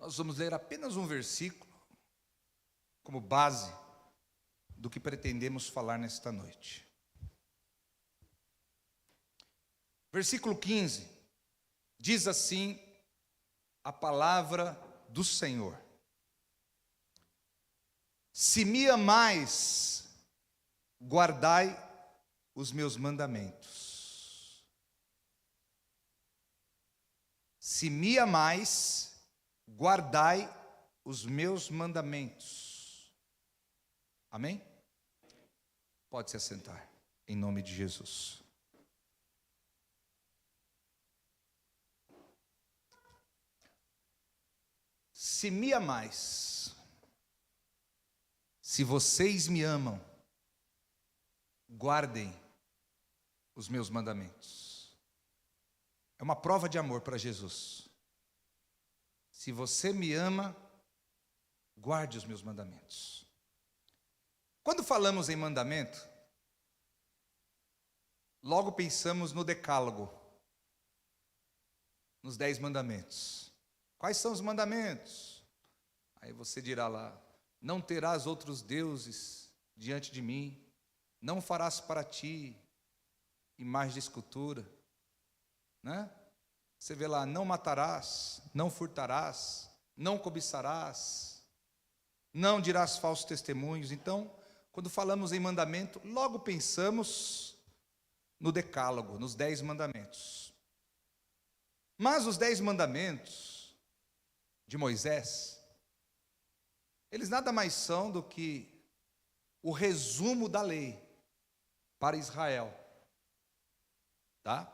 Nós vamos ler apenas um versículo como base do que pretendemos falar nesta noite. Versículo 15, diz assim a palavra do Senhor: se me amais, guardai os meus mandamentos. Se me amais, guardai os meus mandamentos. Amém? Pode se assentar, em nome de Jesus. Se me amais, se vocês me amam, guardem os meus mandamentos. É uma prova de amor para Jesus. Se você me ama, guarde os meus mandamentos. Quando falamos em mandamento, logo pensamos no decálogo, nos 10 mandamentos. Quais são os mandamentos? Aí você dirá lá: não terás outros deuses diante de mim, não farás para ti imagem de escultura, né? Você vê lá: não matarás, não furtarás, não cobiçarás, não dirás falsos testemunhos. Então, quando falamos em mandamento, logo pensamos no decálogo, nos 10 mandamentos. Mas os 10 mandamentos de Moisés, eles nada mais são do que o resumo da lei para Israel, tá?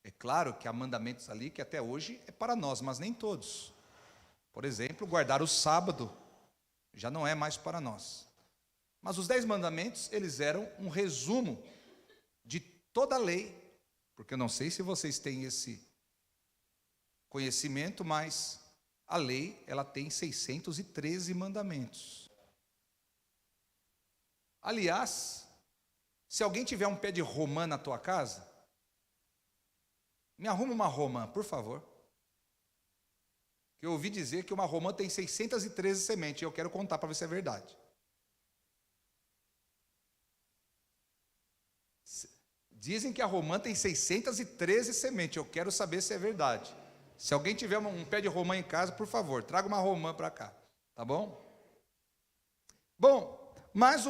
É claro que há mandamentos ali que até hoje é para nós, mas nem todos. Por exemplo, guardar o sábado já não é mais para nós. Mas os 10 mandamentos, eles eram um resumo de toda a lei, porque eu não sei se vocês têm esse conhecimento, mas a lei, ela tem 613 mandamentos. Aliás, se alguém tiver um pé de romã na tua casa, me arruma uma romã, por favor. Eu ouvi dizer que uma romã tem 613 sementes, e eu quero contar para ver se é verdade. Dizem que a romã tem 613 sementes, eu quero saber se é verdade. Se alguém tiver um pé de romã em casa, por favor, traga uma romã para cá, tá bom? Bom, mas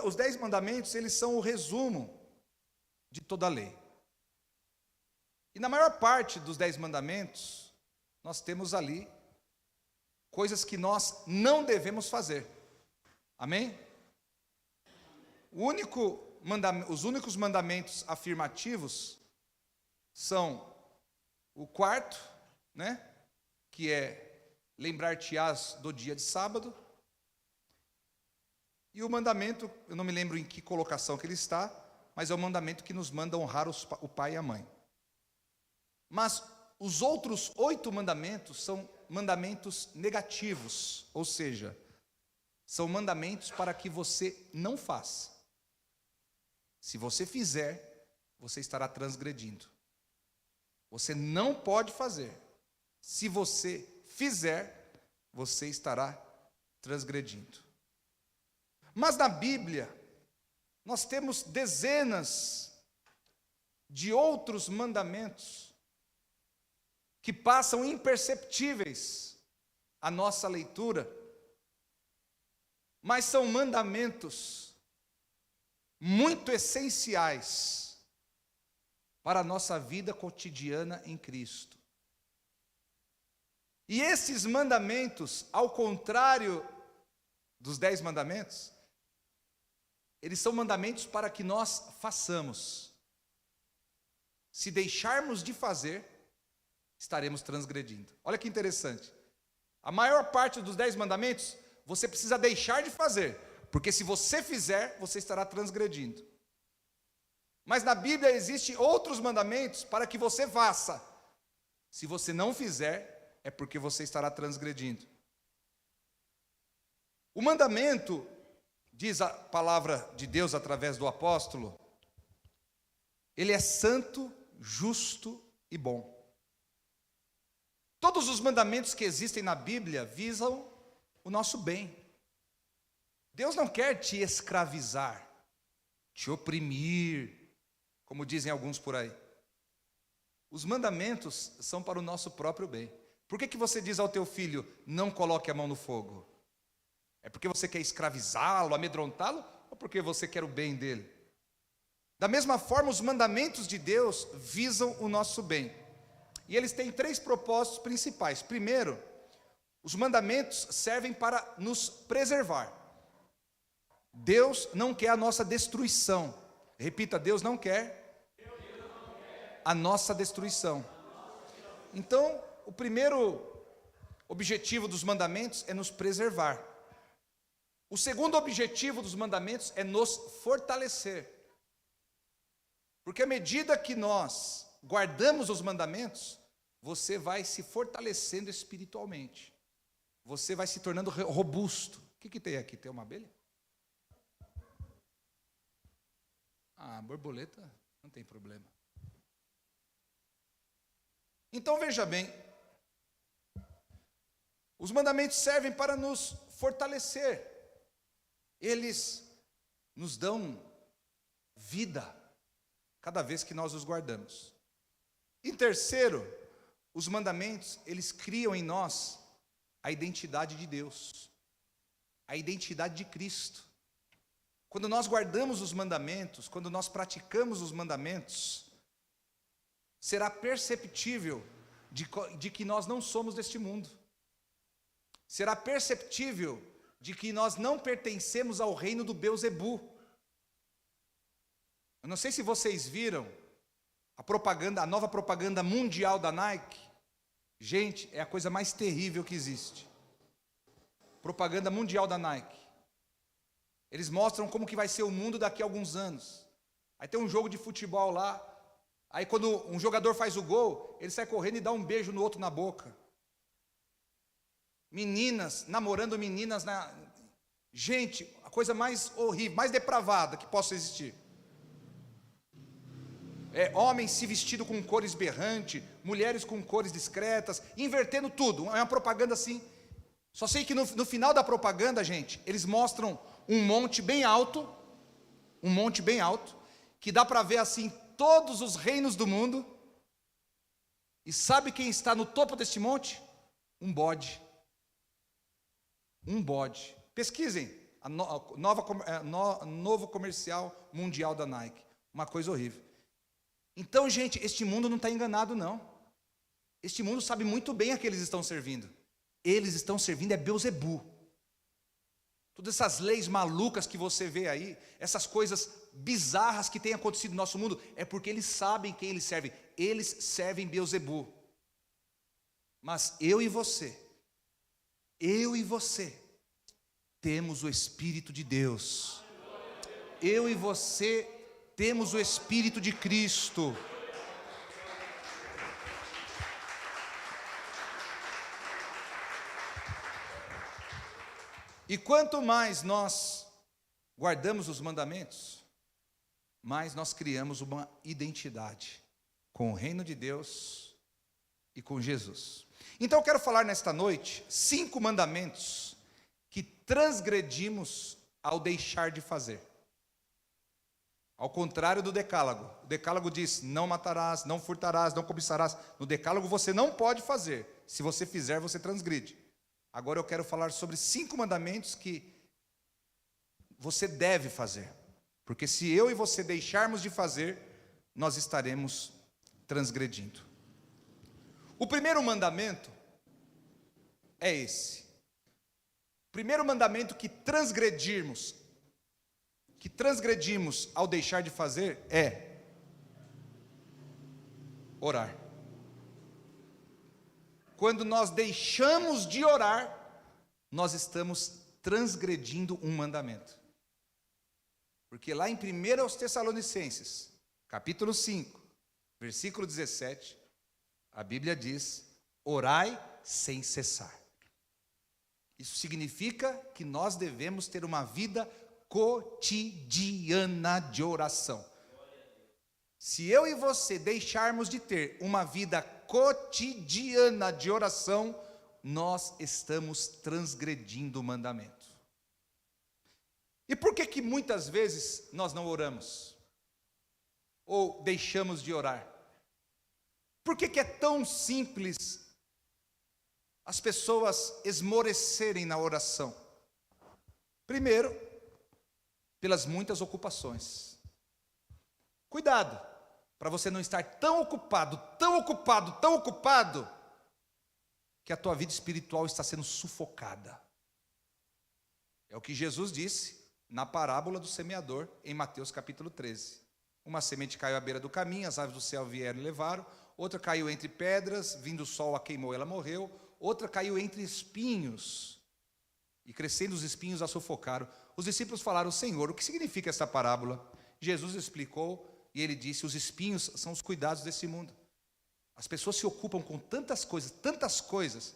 os 10 mandamentos, eles são o resumo de toda a lei. E na maior parte dos 10 mandamentos, nós temos ali coisas que nós não devemos fazer. Amém? Os únicos mandamentos afirmativos são o quarto, né? Que é lembrar-te-ás do dia de sábado. E o mandamento, eu não me lembro em que colocação que ele está, mas é o mandamento que nos manda honrar o pai e a mãe. Mas os outros 8 mandamentos são mandamentos negativos, ou seja, são mandamentos para que você não faça. Se você fizer, você estará transgredindo. Você não pode fazer. Se você fizer, você estará transgredindo. Mas na Bíblia, nós temos dezenas de outros mandamentos que passam imperceptíveis à nossa leitura, mas são mandamentos muito essenciais para a nossa vida cotidiana em Cristo. E esses mandamentos, ao contrário dos 10 mandamentos, eles são mandamentos para que nós façamos. Se deixarmos de fazer, estaremos transgredindo. Olha que interessante. A maior parte dos 10 mandamentos, você precisa deixar de fazer, porque se você fizer, você estará transgredindo. Mas na Bíblia existem outros mandamentos para que você faça. Se você não fizer, é porque você estará transgredindo. O mandamento, diz a palavra de Deus através do apóstolo, ele é santo, justo e bom. Todos os mandamentos que existem na Bíblia visam o nosso bem. Deus não quer te escravizar, te oprimir, como dizem alguns por aí. Os mandamentos são para o nosso próprio bem. Por que você diz ao teu filho, não coloque a mão no fogo? É porque você quer escravizá-lo, amedrontá-lo, ou porque você quer o bem dele? Da mesma forma, os mandamentos de Deus visam o nosso bem. E eles têm 3 propósitos principais. Primeiro, os mandamentos servem para nos preservar. Deus não quer a nossa destruição. Repita, Deus não quer a nossa destruição. Então, o primeiro objetivo dos mandamentos é nos preservar. O segundo objetivo dos mandamentos é nos fortalecer. Porque à medida que nós guardamos os mandamentos, você vai se fortalecendo espiritualmente. Você vai se tornando robusto. O que tem aqui? Tem uma abelha? Ah, borboleta, não tem problema. Então veja bem, os mandamentos servem para nos fortalecer. Eles nos dão vida cada vez que nós os guardamos. Em terceiro, os mandamentos, eles criam em nós a identidade de Deus, a identidade de Cristo. Quando nós guardamos os mandamentos, quando nós praticamos os mandamentos, será perceptível de que nós não somos deste mundo. Será perceptível de que nós não pertencemos ao reino do Beelzebu. Eu não sei se vocês viram a nova propaganda mundial da Nike. Gente, é a coisa mais terrível que existe. Propaganda mundial da Nike. Eles mostram como que vai ser o mundo daqui a alguns anos. Aí tem um jogo de futebol lá. Aí quando um jogador faz o gol, ele sai correndo e dá um beijo no outro na boca. Meninas, namorando meninas. Gente, a coisa mais horrível, mais depravada que possa existir. Homens se vestindo com cores berrantes, mulheres com cores discretas, invertendo tudo. É uma propaganda assim. Só sei que no final da propaganda, gente, eles mostram um monte bem alto, que dá para ver assim todos os reinos do mundo. E sabe quem está no topo deste monte? Um bode. Um bode. Pesquisem novo comercial mundial da Nike. Uma coisa horrível. Então, gente, este mundo não está enganado, não. Este mundo sabe muito bem a que eles estão servindo. Eles estão servindo é Beelzebu. Todas essas leis malucas que você vê aí, essas coisas bizarras que têm acontecido no nosso mundo, é porque eles sabem quem eles servem. Eles servem Beelzebu. Mas eu e você, temos o Espírito de Deus. Eu e você temos o Espírito de Cristo. E quanto mais nós guardamos os mandamentos, mais nós criamos uma identidade com o reino de Deus e com Jesus. Então eu quero falar nesta noite 5 mandamentos que transgredimos ao deixar de fazer. Ao contrário do decálogo. O decálogo diz, não matarás, não furtarás, não cobiçarás. No decálogo você não pode fazer. Se você fizer, você transgride. Agora eu quero falar sobre 5 mandamentos que você deve fazer. Porque se eu e você deixarmos de fazer, nós estaremos transgredindo. O primeiro mandamento é esse. O primeiro mandamento que transgredimos ao deixar de fazer é orar. Quando nós deixamos de orar, nós estamos transgredindo um mandamento. Porque lá em 1 Tessalonicenses, capítulo 5, versículo 17, a Bíblia diz, orai sem cessar. Isso significa que nós devemos ter uma vida cotidiana de oração. Se eu e você deixarmos de ter uma vida cotidiana de oração, nós estamos transgredindo o mandamento. E por que muitas vezes nós não oramos? Ou deixamos de orar? Por que é tão simples as pessoas esmorecerem na oração? Primeiro, pelas muitas ocupações. Cuidado, para você não estar tão ocupado, que a tua vida espiritual está sendo sufocada. É o que Jesus disse na parábola do semeador, em Mateus capítulo 13. Uma semente caiu à beira do caminho, as aves do céu vieram e levaram. Outra caiu entre pedras, vindo o sol a queimou, ela morreu. Outra caiu entre espinhos, e crescendo os espinhos a sufocaram. Os discípulos falaram: Senhor, o que significa essa parábola? Jesus explicou, e ele disse: os espinhos são os cuidados desse mundo. As pessoas se ocupam com tantas coisas,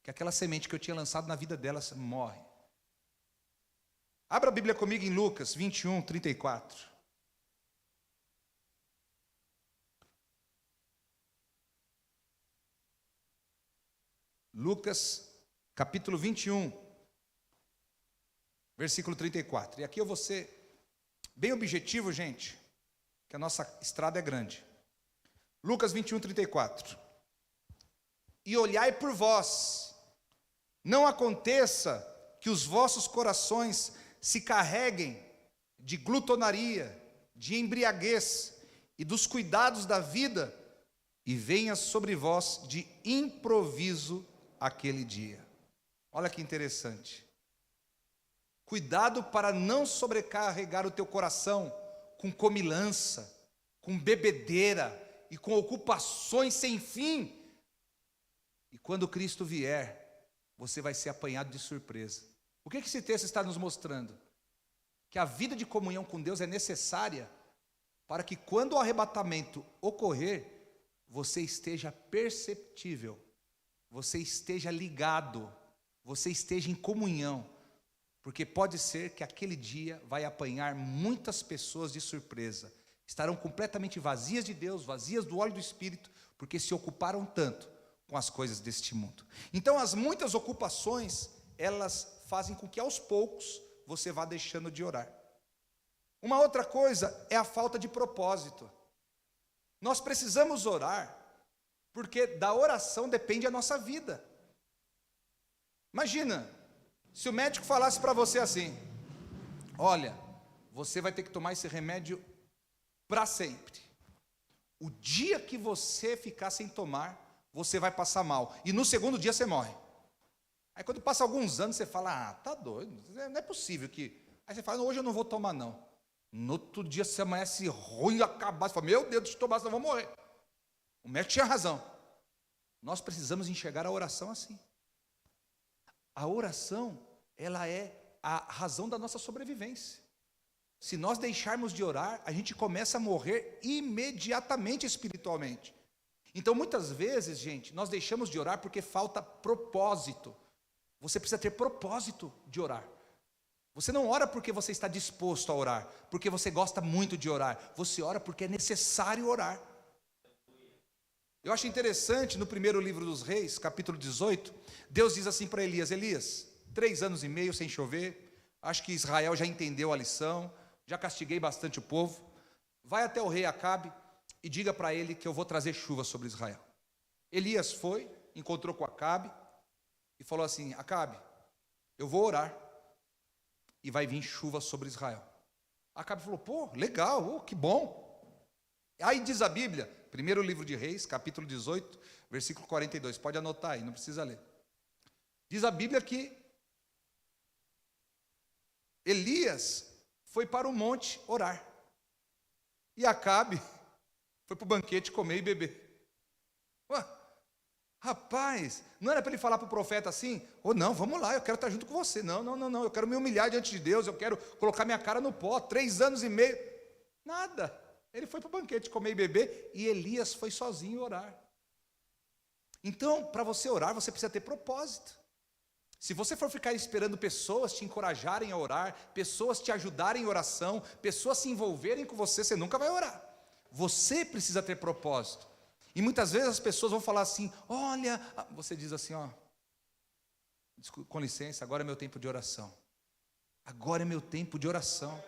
que aquela semente que eu tinha lançado na vida delas morre. Abra a Bíblia comigo em Lucas 21, 34. Lucas, capítulo 21, versículo 34. E aqui eu vou ser bem objetivo, gente, que a nossa estrada é grande. Lucas 21, 34. E olhai por vós, não aconteça que os vossos corações se carreguem de glutonaria, de embriaguez e dos cuidados da vida, e venha sobre vós de improviso aquele dia. Olha que interessante. Cuidado para não sobrecarregar o teu coração com comilança, com bebedeira e com ocupações sem fim. E quando Cristo vier, você vai ser apanhado de surpresa. O que esse texto está nos mostrando? Que a vida de comunhão com Deus é necessária para que quando o arrebatamento ocorrer, você esteja perceptível, você esteja ligado, você esteja em comunhão, porque pode ser que aquele dia vai apanhar muitas pessoas de surpresa, estarão completamente vazias de Deus, vazias do óleo do Espírito, porque se ocuparam tanto com as coisas deste mundo. Então as muitas ocupações, elas fazem com que aos poucos você vá deixando de orar. Uma outra coisa é a falta de propósito. Nós precisamos orar, porque da oração depende a nossa vida. Imagina, se o médico falasse para você assim: olha, você vai ter que tomar esse remédio para sempre. O dia que você ficar sem tomar, você vai passar mal, e no segundo dia você morre. Aí quando passa alguns anos, você fala: ah, tá doido, não é possível que... Aí você fala: não, hoje eu não vou tomar não. No outro dia você amanhece ruim, acabar, você fala: meu Deus, deixa eu tomar, senão eu vou morrer. O médico tinha razão. Nós precisamos enxergar a oração assim. A oração, ela é a razão da nossa sobrevivência. Se nós deixarmos de orar, a gente começa a morrer imediatamente espiritualmente. Então muitas vezes, gente, nós deixamos de orar porque falta propósito. Você precisa ter propósito de orar. Você não ora porque você está disposto a orar, porque você gosta muito de orar. Você ora porque é necessário orar. Eu acho interessante, no primeiro livro dos Reis, capítulo 18, Deus diz assim para Elias: Elias, 3 anos e meio sem chover, acho que Israel já entendeu a lição, já castiguei bastante o povo, vai até o rei Acabe e diga para ele que eu vou trazer chuva sobre Israel. Elias foi, encontrou com Acabe e falou assim: Acabe, eu vou orar e vai vir chuva sobre Israel. Acabe falou: pô, legal, que bom. Aí diz a Bíblia, primeiro livro de Reis, capítulo 18, versículo 42, pode anotar aí, não precisa ler. Diz a Bíblia que Elias foi para o monte orar, e Acabe foi para o banquete comer e beber. Ué, rapaz, não era para ele falar para o profeta assim: oh, não, vamos lá, eu quero estar junto com você. Não, eu quero me humilhar diante de Deus, eu quero colocar minha cara no pó, 3 anos e meio. Nada. Ele foi para o banquete comer e beber, e Elias foi sozinho orar. Então, para você orar, você precisa ter propósito. Se você for ficar esperando pessoas te encorajarem a orar, pessoas te ajudarem em oração, pessoas se envolverem com você, você nunca vai orar. Você precisa ter propósito. E muitas vezes as pessoas vão falar assim, olha, você diz assim, ó, com licença, agora é meu tempo de oração. Agora é meu tempo de oração.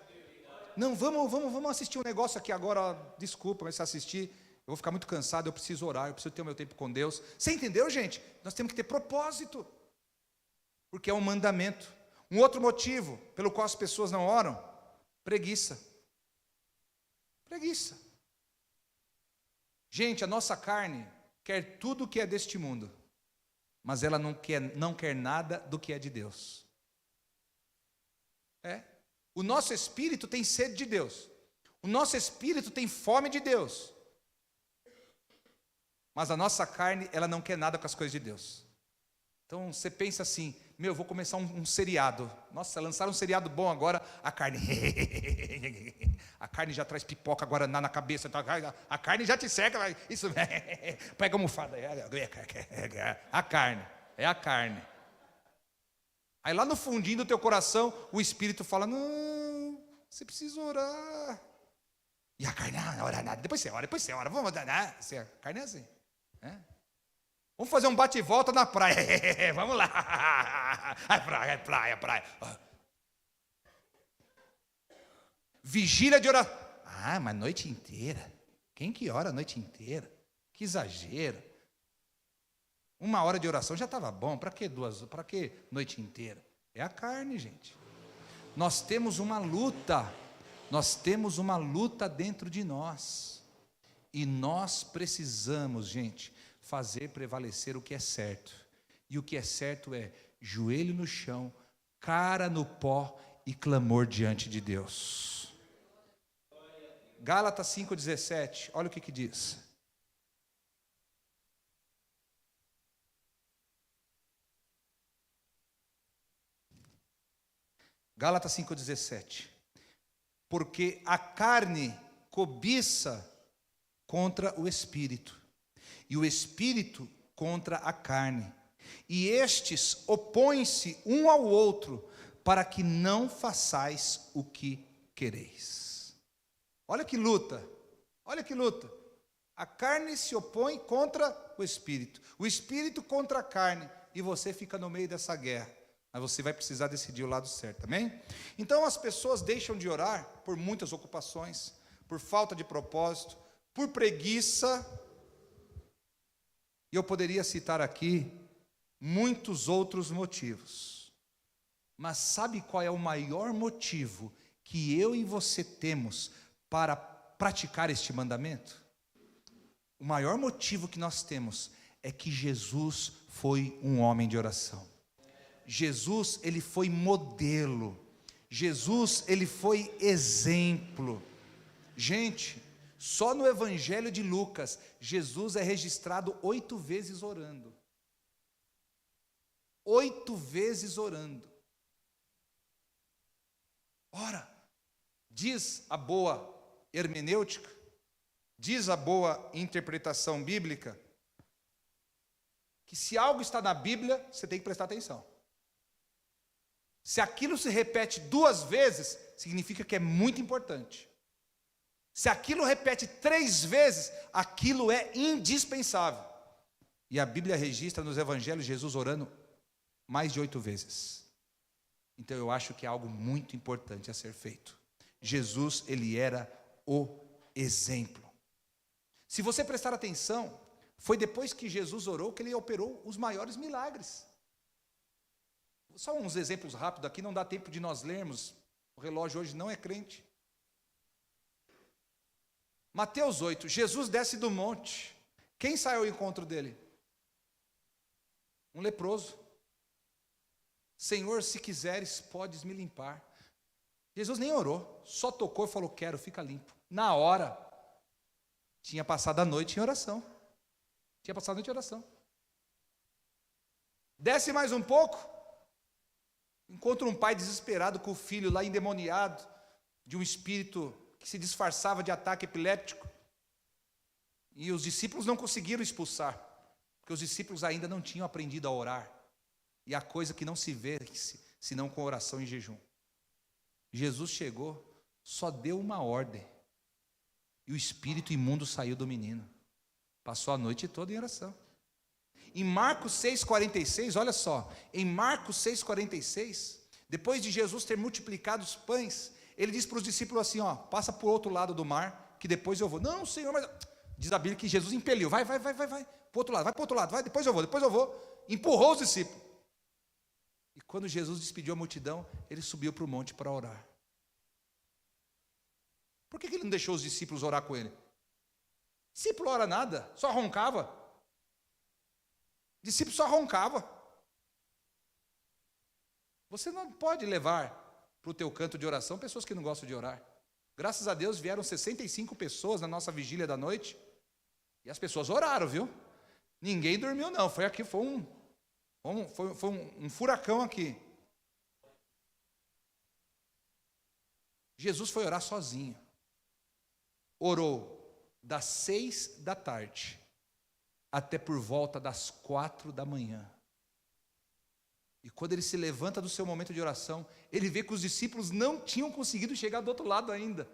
Não, vamos assistir um negócio aqui agora, ó, desculpa, mas se assistir, eu vou ficar muito cansado, eu preciso orar, eu preciso ter o meu tempo com Deus. Você entendeu, gente? Nós temos que ter propósito, porque é um mandamento. Um outro motivo pelo qual as pessoas não oram, preguiça. Preguiça. Gente, a nossa carne quer tudo o que é deste mundo, mas ela não quer nada do que é de Deus. O nosso espírito tem sede de Deus. O nosso espírito tem fome de Deus. Mas a nossa carne, ela não quer nada com as coisas de Deus. Então você pensa assim, eu vou começar um seriado. Nossa, lançaram um seriado bom agora, a carne. A carne já traz pipoca guaraná na cabeça. A carne já te seca. Isso, pega a almofada. A carne, é a carne. Aí lá no fundinho do teu coração, o Espírito fala, não, você precisa orar. E a carne, não ora nada, depois você ora, vamos orar. A carne é assim. Vamos fazer um bate e volta na praia. Vamos lá. Praia. Vigília de oração. Mas noite inteira. Quem que ora a noite inteira? Que exagero. 1 hora de oração já estava bom. Para que 2? Para que noite inteira? É a carne, gente. Nós temos uma luta. Nós temos uma luta dentro de nós. E nós precisamos, gente, fazer prevalecer o que é certo. E o que é certo é joelho no chão, cara no pó e clamor diante de Deus. Gálatas 5,17, olha o que diz. Gálatas 5,17. Porque a carne cobiça contra o espírito, e o espírito contra a carne, e estes opõem-se um ao outro, para que não façais o que quereis. Olha que luta, a carne se opõe contra o espírito contra a carne, e você fica no meio dessa guerra, mas você vai precisar decidir o lado certo, amém? Então as pessoas deixam de orar por muitas ocupações, por falta de propósito, por preguiça, e eu poderia citar aqui muitos outros motivos. Mas sabe qual é o maior motivo que eu e você temos para praticar este mandamento? O maior motivo que nós temos é que Jesus foi um homem de oração. Jesus, ele foi modelo. Jesus, ele foi exemplo. Gente, só no Evangelho de Lucas, Jesus é registrado 8 vezes orando. 8 vezes orando. Ora, diz a boa hermenêutica, diz a boa interpretação bíblica, que se algo está na Bíblia, você tem que prestar atenção. Se aquilo se repete 2 vezes, significa que é muito importante. Se aquilo repete 3 vezes, aquilo é indispensável. E a Bíblia registra nos evangelhos Jesus orando mais de 8 vezes. Então eu acho que é algo muito importante a ser feito. Jesus, ele era o exemplo. Se você prestar atenção, foi depois que Jesus orou que ele operou os maiores milagres. Só uns exemplos rápidos aqui, não dá tempo de nós lermos. O relógio hoje não é crente. Mateus 8, Jesus desce do monte. Quem sai ao encontro dele? Um leproso. Senhor, se quiseres, podes me limpar. Jesus nem orou, só tocou e falou, quero, fica limpo. Na hora, tinha passado a noite em oração. Desce mais um pouco, encontra um pai desesperado com o filho lá endemoniado, de um espírito que se disfarçava de ataque epiléptico. E os discípulos não conseguiram expulsar, porque os discípulos ainda não tinham aprendido a orar. E a coisa que não se vê, senão com oração e jejum. Jesus chegou, só deu uma ordem. e o espírito imundo saiu do menino. Passou a noite toda em oração. Em Marcos 6,46, olha só, em Marcos 6,46, depois de Jesus ter multiplicado os pães, ele diz para os discípulos assim, ó, passa para o outro lado do mar, que depois eu vou. Não, Senhor, mas... Diz a Bíblia que Jesus impeliu, vai, para o outro lado, vai para o outro lado, vai, depois eu vou. Empurrou os discípulos. E quando Jesus despediu a multidão, ele subiu para o monte para orar. Por que ele não deixou os discípulos orar com ele? Discípulo ora nada, só roncava. Discípulo só roncava. Você não pode levar para o teu canto de oração pessoas que não gostam de orar. Graças a Deus vieram 65 pessoas na nossa vigília da noite. E as pessoas oraram, viu? Ninguém dormiu não, foi um furacão aqui. Jesus foi orar sozinho. Orou das 6 da tarde até por volta das 4 da manhã. E quando ele se levanta do seu momento de oração, ele vê que os discípulos não tinham conseguido chegar do outro lado ainda.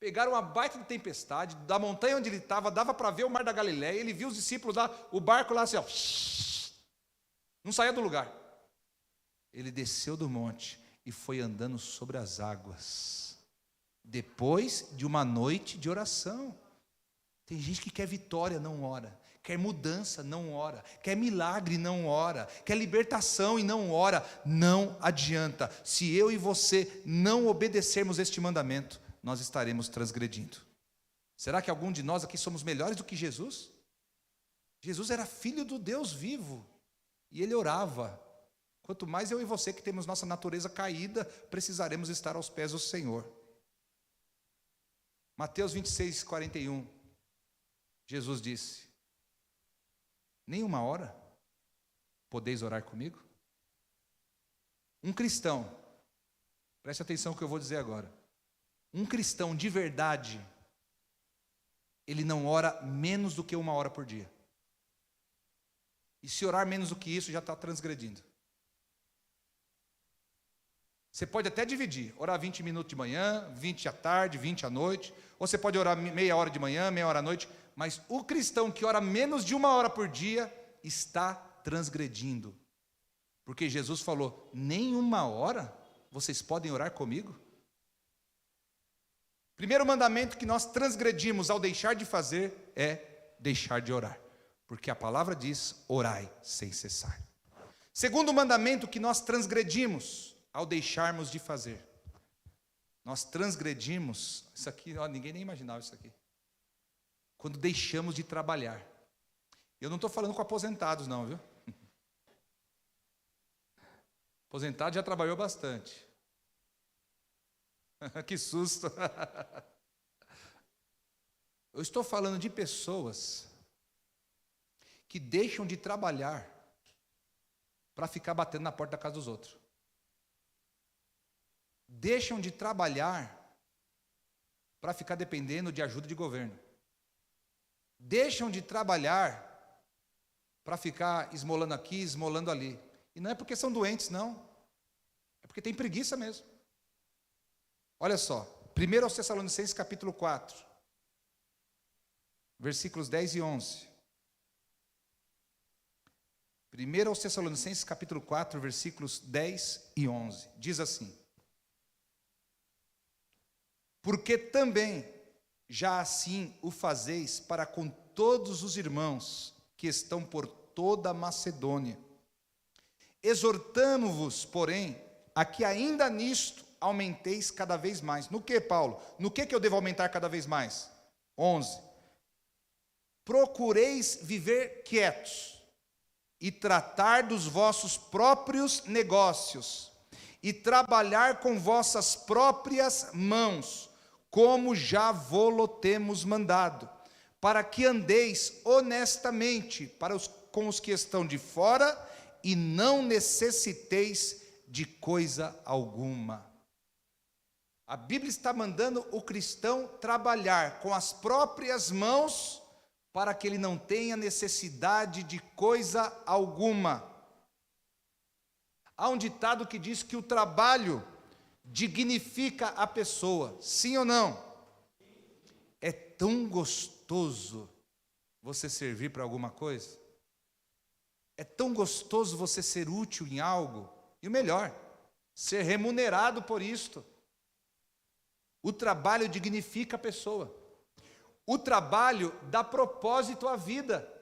Pegaram uma baita de tempestade, da montanha onde ele estava, dava para ver o mar da Galileia, ele viu os discípulos lá, o barco lá assim, ó, não saía do lugar. Ele desceu do monte e foi andando sobre as águas, depois de uma noite de oração. Tem gente que quer vitória, não ora. Quer mudança, não ora. Quer milagre, não ora. Quer libertação e não ora. Não adianta. Se eu e você não obedecermos este mandamento, nós estaremos transgredindo. Será que algum de nós aqui somos melhores do que Jesus? Jesus era filho do Deus vivo. E ele orava. Quanto mais eu e você, que temos nossa natureza caída, precisaremos estar aos pés do Senhor. Mateus 26, 41. Jesus disse: nem uma hora podeis orar comigo? Um cristão, preste atenção no que eu vou dizer agora. Um cristão de verdade, ele não ora menos do que uma hora por dia. E se orar menos do que isso, já está transgredindo. Você pode até dividir, orar 20 minutos de manhã, 20 à tarde, 20 à noite, ou você pode orar meia hora de manhã, meia hora à noite, mas o cristão que ora menos de uma hora por dia, está transgredindo. Porque Jesus falou, nem uma hora vocês podem orar comigo? Primeiro mandamento que nós transgredimos ao deixar de fazer é deixar de orar. Porque a palavra diz, orai sem cessar. Segundo mandamento que nós transgredimos ao deixarmos de fazer. Nós transgredimos, isso aqui, ó, ninguém nem imaginava isso aqui. Quando deixamos de trabalhar. Eu não estou falando com aposentados não, viu? Aposentado já trabalhou bastante. Que susto. Eu estou falando de pessoas que deixam de trabalhar para ficar batendo na porta da casa dos outros. Deixam de trabalhar para ficar dependendo de ajuda de governo. Deixam de trabalhar para ficar esmolando aqui, esmolando ali. E não é porque são doentes, não. É porque tem preguiça mesmo. Olha só, 1 aos Tessalonicenses capítulo 4, versículos 10 e 11. 1 aos Tessalonicenses capítulo 4, versículos 10 e 11. Diz assim: porque também já assim o fazeis para com todos os irmãos que estão por toda a Macedônia. Exortamo-vos, porém, a que ainda nisto aumenteis cada vez mais. No que, Paulo? No que eu devo aumentar cada vez mais? 11. Procureis viver quietos e tratar dos vossos próprios negócios e trabalhar com vossas próprias mãos, como já vô-lo temos mandado, para que andeis honestamente com os que estão de fora e não necessiteis de coisa alguma. A Bíblia está mandando o cristão trabalhar com as próprias mãos para que ele não tenha necessidade de coisa alguma. Há um ditado que diz que o trabalho dignifica a pessoa, sim ou não? É tão gostoso você servir para alguma coisa. É tão gostoso você ser útil em algo. E o melhor, ser remunerado por isto. O trabalho dignifica a pessoa. O trabalho dá propósito à vida.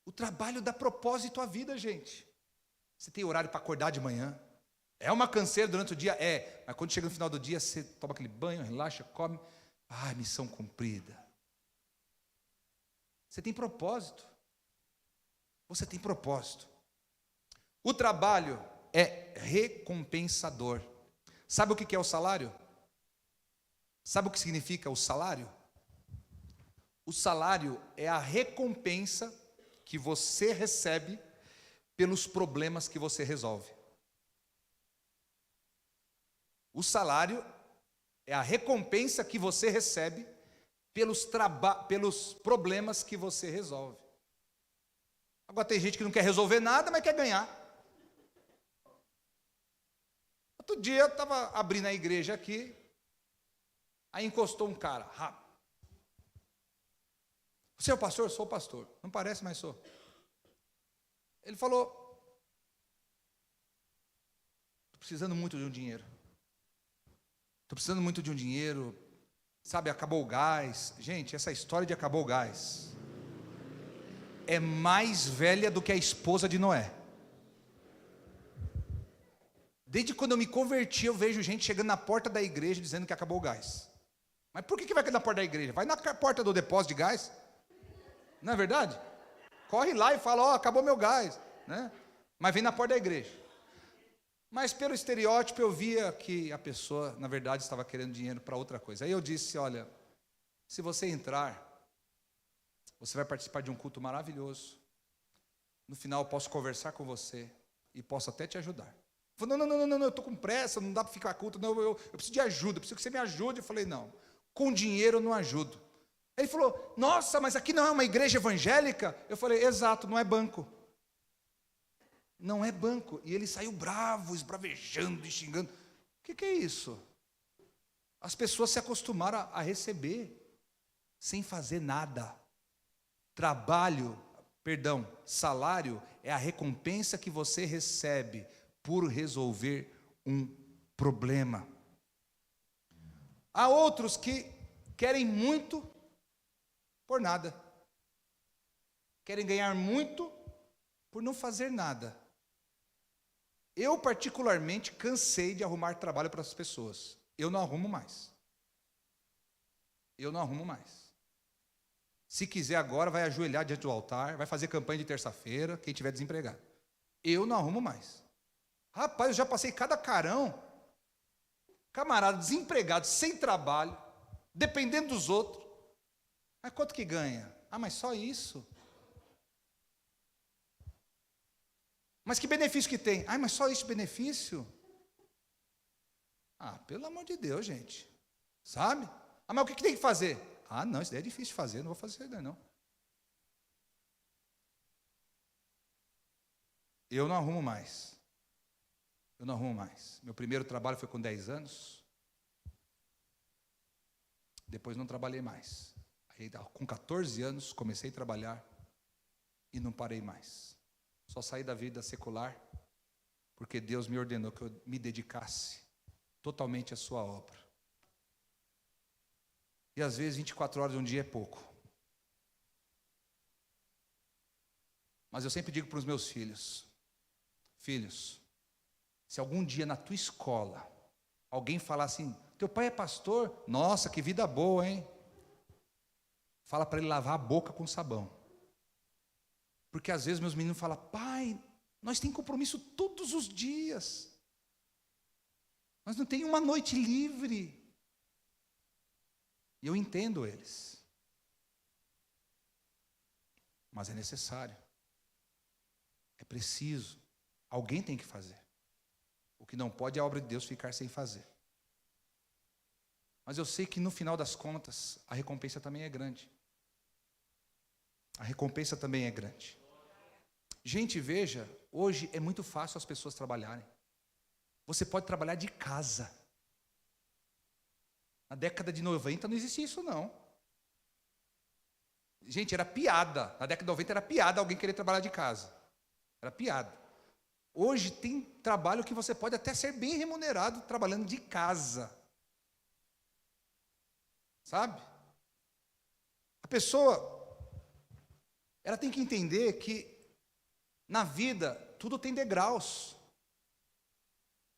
O trabalho dá propósito à vida, gente. Você tem horário para acordar de manhã. É uma canseira durante o dia? É. Mas quando chega no final do dia, você toma aquele banho, relaxa, come. Ah, missão cumprida. Você tem propósito. Você tem propósito. O trabalho é recompensador. Sabe o que é o salário? Sabe o que significa o salário? O salário é a recompensa que você recebe pelos problemas que você resolve. O salário é a recompensa que você recebe pelos problemas que você resolve. Agora tem gente que não quer resolver nada, mas quer ganhar. Outro dia eu estava abrindo a igreja aqui, aí encostou um cara. Você é o pastor? Sou o pastor. Não parece, mas sou. Ele falou: estou precisando muito de um dinheiro. Estou precisando muito de um dinheiro. Sabe, acabou o gás. Gente, essa história de acabou o gás é mais velha do que a esposa de Noé. Desde quando eu me converti, eu vejo gente chegando na porta da igreja dizendo que acabou o gás. Mas por que vai na porta da igreja? Vai na porta do depósito de gás. Não é verdade? Corre lá e fala: ó, acabou meu gás, né? Mas vem na porta da igreja. Mas pelo estereótipo eu via que a pessoa, na verdade, estava querendo dinheiro para outra coisa. Aí eu disse: olha, se você entrar, você vai participar de um culto maravilhoso. No final eu posso conversar com você e posso até te ajudar. Ele falou: não, eu estou com pressa, não dá para ficar culto, não, eu preciso de ajuda, eu preciso que você me ajude. Eu falei: não, com dinheiro eu não ajudo. Ele falou: nossa, mas aqui não é uma igreja evangélica? Eu falei: exato, não é banco. Não é banco. E ele saiu bravo, esbravejando e xingando. O que é isso? As pessoas se acostumaram a receber sem fazer nada. Salário é a recompensa que você recebe por resolver um problema. Há outros que querem muito por nada. Querem ganhar muito por não fazer nada. Eu, particularmente, cansei de arrumar trabalho para as pessoas. Eu não arrumo mais. Se quiser agora, vai ajoelhar diante do altar, vai fazer campanha de terça-feira, quem tiver desempregado. Eu não arrumo mais. Rapaz, eu já passei cada carão. Camarada desempregado, sem trabalho, dependendo dos outros. Mas quanto que ganha? Ah, mas só isso? Mas que benefício que tem? Ah, mas só esse benefício? Ah, pelo amor de Deus, gente. Sabe? Ah, mas o que tem que fazer? Ah, não, isso daí é difícil de fazer, não vou fazer isso daí não. Eu não arrumo mais. Meu primeiro trabalho foi com 10 anos. Depois não trabalhei mais. Aí, com 14 anos, comecei a trabalhar e não parei mais. Só saí da vida secular porque Deus me ordenou que eu me dedicasse totalmente à sua obra. E às vezes 24 horas de um dia é pouco. Mas eu sempre digo para os meus filhos: filhos, se algum dia na tua escola alguém falar assim: teu pai é pastor? Nossa, que vida boa, hein? Fala para ele lavar a boca com sabão. Porque às vezes meus meninos falam: pai, nós temos compromisso todos os dias. Nós não temos uma noite livre. E eu entendo eles. Mas é necessário. É preciso. Alguém tem que fazer. O que não pode é a obra de Deus ficar sem fazer. Mas eu sei que no final das contas, a recompensa também é grande. A recompensa também é grande. Gente, veja, hoje é muito fácil as pessoas trabalharem. Você pode trabalhar de casa. Na década de 90 não existia isso, não. Gente, era piada. Na década de 90 era piada alguém querer trabalhar de casa. Era piada. Hoje tem trabalho que você pode até ser bem remunerado trabalhando de casa. Sabe? A pessoa, ela tem que entender que na vida tudo tem degraus.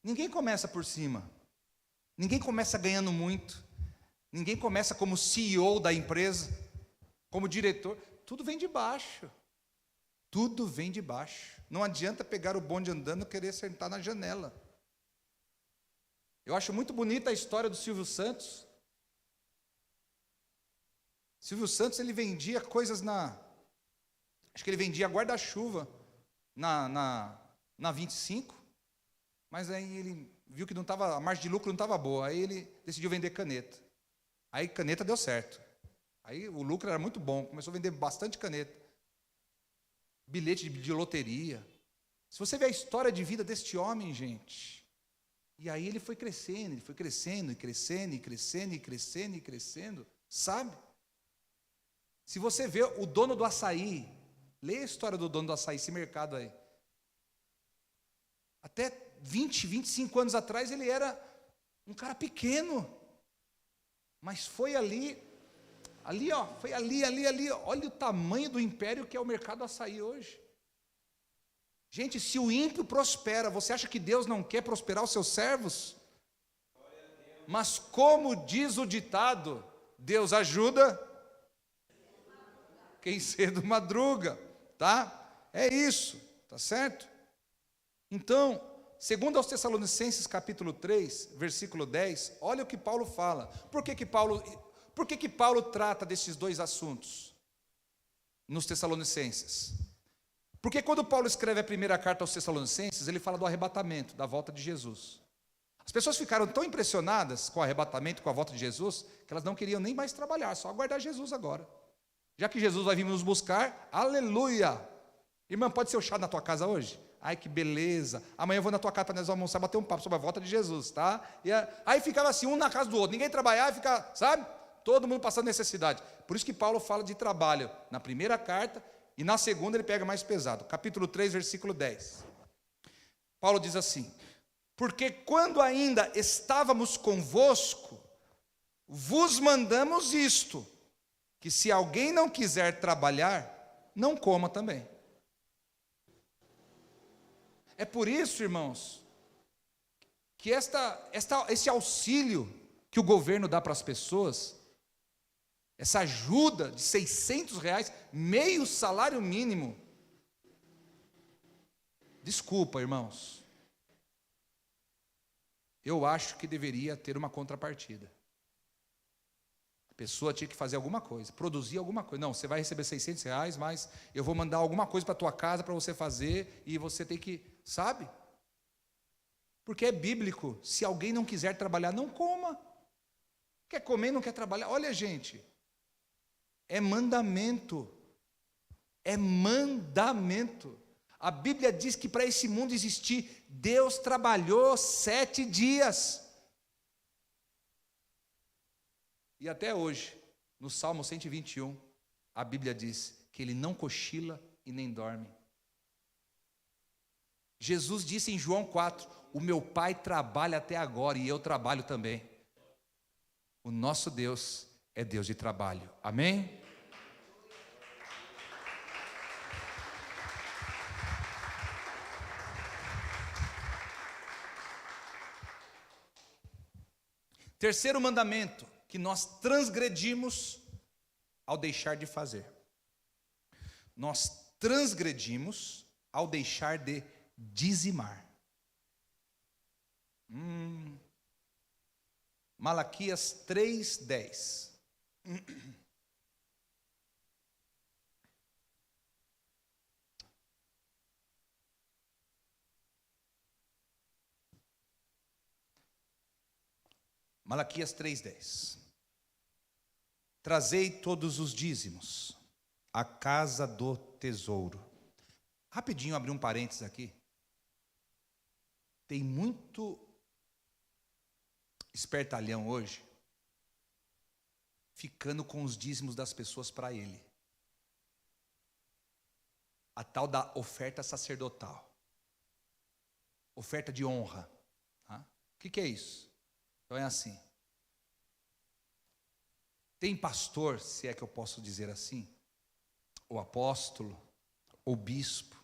Ninguém começa por cima. Ninguém começa ganhando muito. Ninguém começa como CEO da empresa, como diretor. Tudo vem de baixo. Tudo vem de baixo. Não adianta pegar o bonde andando e querer sentar na janela. Eu acho muito bonita a história do Silvio Santos. Silvio Santos, ele vendia coisas acho que ele vendia guarda-chuva na 25, mas aí ele viu que não tava, a margem de lucro não estava boa, aí ele decidiu vender caneta. Aí caneta deu certo. Aí o lucro era muito bom, começou a vender bastante caneta. Bilhete de loteria. Se você vê a história de vida deste homem, gente, e aí ele foi crescendo, e crescendo, e crescendo, e crescendo, e crescendo, sabe? Se você vê o dono do açaí, lê a história do dono do açaí, esse mercado aí. Até 20, 25 anos atrás ele era um cara pequeno, mas foi ali, ó, foi ali, olha o tamanho do império que é o mercado do açaí hoje. Gente, se o ímpio prospera, você acha que Deus não quer prosperar os seus servos? Mas como diz o ditado, Deus ajuda quem cedo madruga, tá? É isso, tá certo? Então, segundo aos Tessalonicenses capítulo 3, versículo 10, olha o que Paulo fala. Por que que Paulo trata desses dois assuntos nos Tessalonicenses? Porque quando Paulo escreve a primeira carta aos Tessalonicenses, ele fala do arrebatamento, da volta de Jesus. As pessoas ficaram tão impressionadas com o arrebatamento, com a volta de Jesus, que elas não queriam nem mais trabalhar, só aguardar Jesus agora. Já que Jesus vai vir nos buscar, aleluia! Irmã, pode ser o chá na tua casa hoje? Ai, que beleza! Amanhã eu vou na tua casa para nós almoçar, bater um papo sobre a volta de Jesus, tá? Aí ficava assim, um na casa do outro, ninguém trabalhava e ficava, sabe? Todo mundo passando necessidade. Por isso que Paulo fala de trabalho na primeira carta, e na segunda ele pega mais pesado. Capítulo 3, versículo 10. Paulo diz assim: porque quando ainda estávamos convosco, vos mandamos isto, que se alguém não quiser trabalhar, não coma também. É por isso, irmãos, que esse auxílio que o governo dá para as pessoas, essa ajuda de R$600, meio salário mínimo, desculpa, irmãos, eu acho que deveria ter uma contrapartida. A pessoa tinha que fazer alguma coisa, produzir alguma coisa. Não, você vai receber R$600, mas eu vou mandar alguma coisa para a tua casa para você fazer, e você tem que, sabe? Porque é bíblico, se alguém não quiser trabalhar, não coma. Quer comer, não quer trabalhar. Olha, gente, é mandamento. É mandamento. A Bíblia diz que para esse mundo existir, Deus trabalhou 7 dias. E até hoje, no Salmo 121, a Bíblia diz que Ele não cochila e nem dorme. Jesus disse em João 4, o meu Pai trabalha até agora e eu trabalho também. O nosso Deus é Deus de trabalho. Amém? Terceiro mandamento que nós transgredimos ao deixar de fazer. Nós transgredimos ao deixar de dizimar. Malaquias 3:10. Malaquias 3:10. Trazei todos os dízimos à casa do tesouro. Rapidinho, abrir um parênteses aqui. Tem muito espertalhão hoje ficando com os dízimos das pessoas para ele. A tal da oferta sacerdotal. Oferta de honra. Tá? O que é isso? Então é assim. Tem pastor, se é que eu posso dizer assim, ou apóstolo, ou bispo,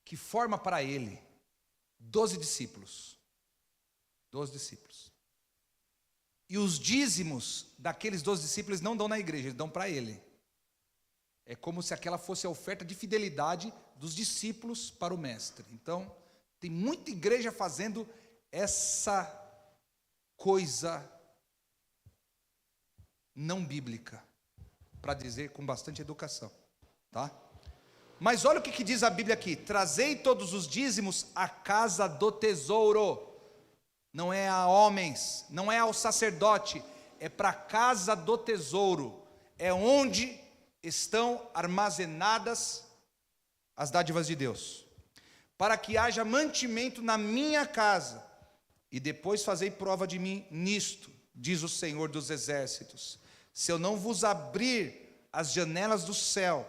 que forma para ele 12 discípulos. 12 discípulos. E os dízimos daqueles 12 discípulos não dão na igreja, eles dão para ele. É como se aquela fosse a oferta de fidelidade dos discípulos para o mestre. Então, tem muita igreja fazendo essa coisa não bíblica, para dizer com bastante educação, tá? Mas olha o que diz a Bíblia aqui: trazei todos os dízimos à casa do tesouro. Não é a homens, não é ao sacerdote, é para a casa do tesouro. É onde estão armazenadas as dádivas de Deus, para que haja mantimento na minha casa, e depois fazei prova de mim nisto, diz o Senhor dos exércitos, se eu não vos abrir as janelas do céu,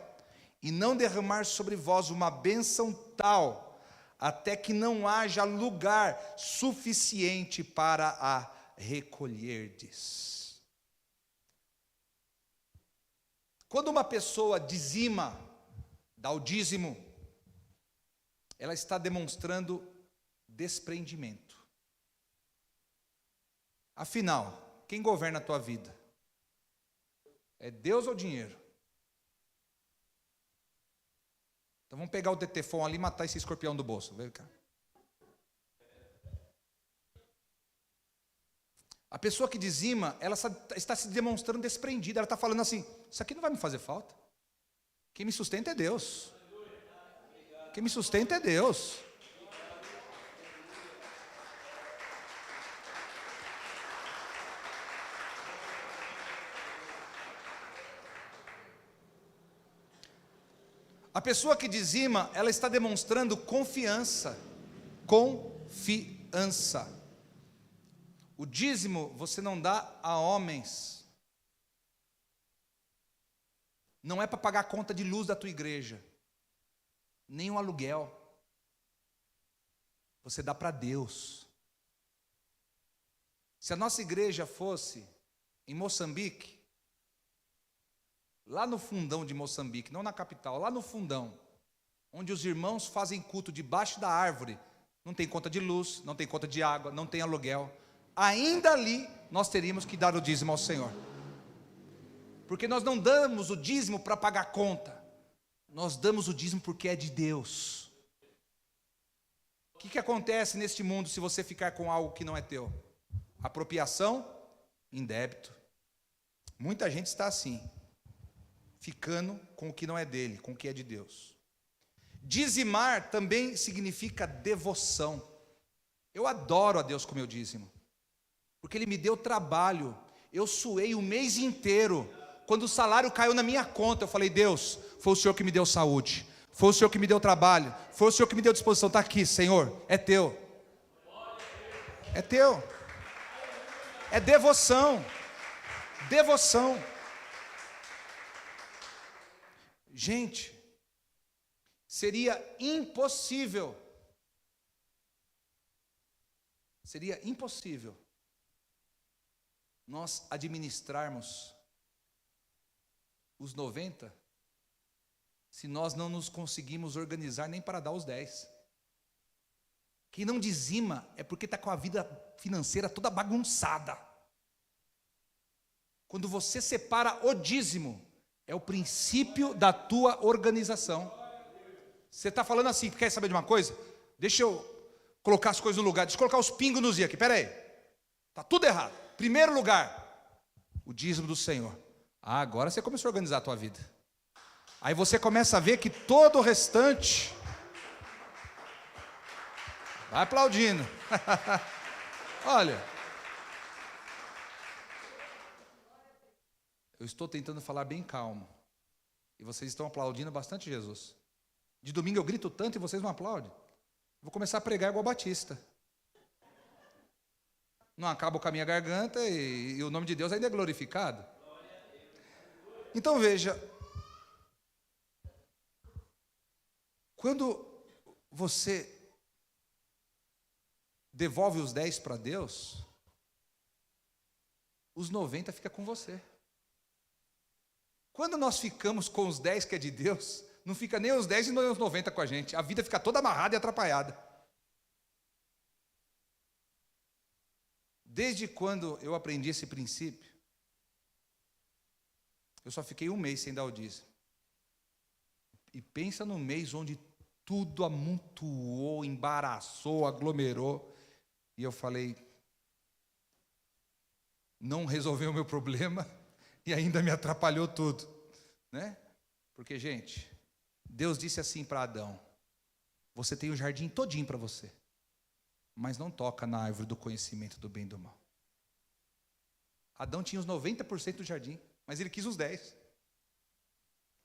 e não derramar sobre vós uma bênção tal, até que não haja lugar suficiente para a recolherdes. Quando uma pessoa dizima, dá o dízimo, ela está demonstrando desprendimento. Afinal, quem governa a tua vida? É Deus ou dinheiro? Então vamos pegar o Detefon ali e matar esse escorpião do bolso. Vem cá. A pessoa que dizima, ela está se demonstrando desprendida. Ela está falando assim: isso aqui não vai me fazer falta. Quem me sustenta é Deus. Quem me sustenta é Deus. A pessoa que dizima, ela está demonstrando confiança. Confiança. O dízimo você não dá a homens. Não é para pagar a conta de luz da tua igreja, nem um aluguel. Você dá para Deus. Se a nossa igreja fosse em Moçambique, lá no fundão de Moçambique, não na capital, lá no fundão, onde os irmãos fazem culto debaixo da árvore, não tem conta de luz, não tem conta de água, não tem aluguel, ainda ali nós teríamos que dar o dízimo ao Senhor, porque nós não damos o dízimo para pagar conta, nós damos o dízimo porque é de Deus. O que acontece neste mundo se você ficar com algo que não é teu? Apropriação em débito. Muita gente está assim, ficando com o que não é dele, com o que é de Deus. Dizimar também significa devoção. Eu adoro a Deus com meu dízimo, porque Ele me deu trabalho. Eu suei o mês inteiro. Quando o salário caiu na minha conta, eu falei: Deus, foi o Senhor que me deu saúde, foi o Senhor que me deu trabalho, foi o Senhor que me deu disposição. Está aqui, Senhor, é teu. É teu. É devoção. Devoção. Gente, seria impossível nós administrarmos os 90 se nós não nos conseguimos organizar nem para dar os 10. Quem não dizima é porque está com a vida financeira toda bagunçada. Quando você separa o dízimo, é o princípio da tua organização. Você está falando assim, quer saber de uma coisa? Deixa eu colocar as coisas no lugar, deixa eu colocar os pingos nos i aqui, pera aí. Está tudo errado. Primeiro lugar, o dízimo do Senhor. Ah, agora você começou a organizar a tua vida. Aí você começa a ver que todo o restante... Vai aplaudindo. Olha... Eu estou tentando falar bem calmo, e vocês estão aplaudindo bastante Jesus. De domingo eu grito tanto e vocês não aplaudem. Vou começar a pregar igual Batista. não acaba com a minha garganta e o nome de Deus ainda é glorificado. Então veja, quando você devolve os 10 para Deus, os 90 fica com você. Quando nós ficamos com os 10 que é de Deus, não fica nem os 10 e nem os 90 com a gente. A vida fica toda amarrada e atrapalhada. Desde quando eu aprendi esse princípio, eu só fiquei um mês sem dar o dízimo. E pensa no mês onde tudo amontoou, embaraçou, aglomerou. E eu falei, não resolveu o meu problema e ainda me atrapalhou tudo, né? Porque, gente, Deus disse assim para Adão, você tem o jardim todinho para você, mas não toca na árvore do conhecimento do bem e do mal. Adão tinha os 90% do jardim, mas ele quis os 10.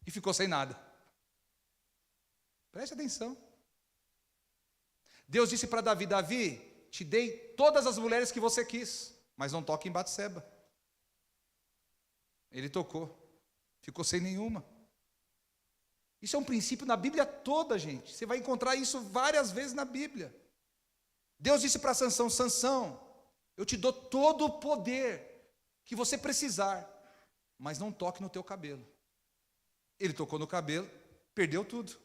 E ficou sem nada. Preste atenção. Deus disse para Davi, Davi, te dei todas as mulheres que você quis, mas não toque em Batseba. Ele tocou, ficou sem nenhuma. Isso é um princípio na Bíblia toda, gente. Você vai encontrar isso várias vezes na Bíblia. Deus disse para Sansão, Sansão, eu te dou todo o poder que você precisar, mas não toque no teu cabelo. Ele tocou no cabelo, perdeu tudo.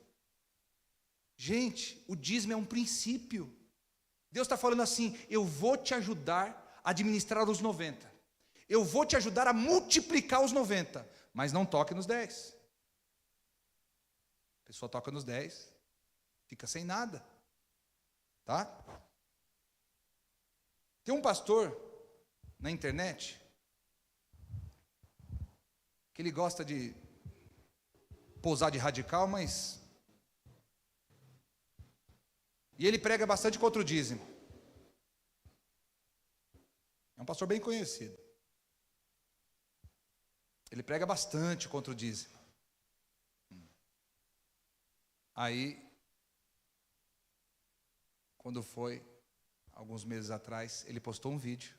Gente, o dízimo é um princípio. Deus está falando assim, eu vou te ajudar a administrar os 90. Eu vou te ajudar a multiplicar os 90, mas não toque nos 10. A pessoa toca nos 10, fica sem nada. Tá? Tem um pastor na internet que ele gosta de pousar de radical, mas e ele prega bastante contra o dízimo. É um pastor bem conhecido. Ele prega bastante contra o dízimo. Aí, quando foi, alguns meses atrás, ele postou um vídeo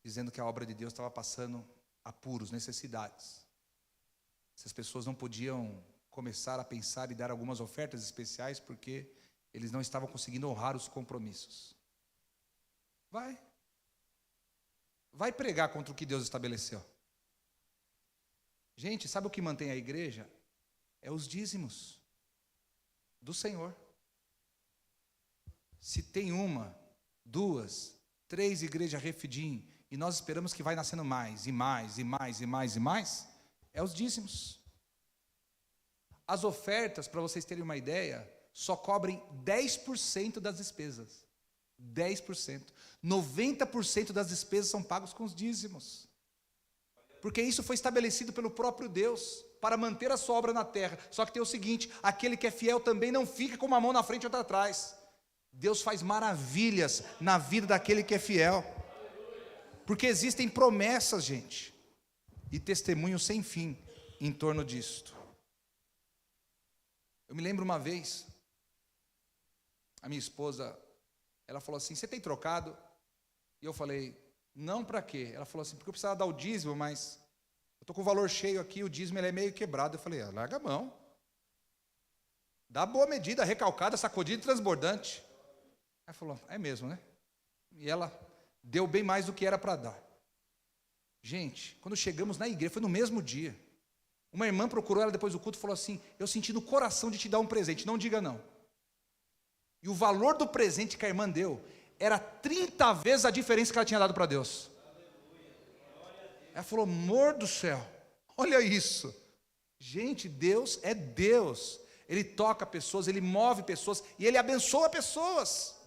dizendo que a obra de Deus estava passando apuros, necessidades. Essas pessoas não podiam começar a pensar e dar algumas ofertas especiais porque eles não estavam conseguindo honrar os compromissos. Vai pregar contra o que Deus estabeleceu. Gente, sabe o que mantém a igreja? É os dízimos do Senhor. Se tem 1, 2, 3 igrejas Refidim e nós esperamos que vai nascendo mais, e mais, e mais, e mais, e mais, é os dízimos. As ofertas, para vocês terem uma ideia, só cobrem 10% das despesas. 10%. 90% das despesas são pagos com os dízimos. Porque isso foi estabelecido pelo próprio Deus, para manter a sua obra na terra. Só que tem o seguinte, aquele que é fiel também não fica com uma mão na frente e outra atrás. Deus faz maravilhas na vida daquele que é fiel. Porque existem promessas, gente, e testemunhos sem fim em torno disto. Eu me lembro uma vez, a minha esposa, ela falou assim, você tem trocado? E eu falei, não, para quê? Ela falou assim, porque eu precisava dar o dízimo, mas eu estou com o valor cheio aqui, o dízimo ele é meio quebrado. Eu falei, larga a mão. Dá boa medida, recalcada, sacudida e transbordante. Ela falou, é mesmo, né? E ela deu bem mais do que era para dar. Gente, quando chegamos na igreja, foi no mesmo dia. Uma irmã procurou ela depois do culto e falou assim, eu senti no coração de te dar um presente, não diga não. E o valor do presente que a irmã deu era 30 vezes a diferença que ela tinha dado para Deus. Ela falou, amor do céu, olha isso. Gente, Deus é Deus. Ele toca pessoas, Ele move pessoas e Ele abençoa pessoas.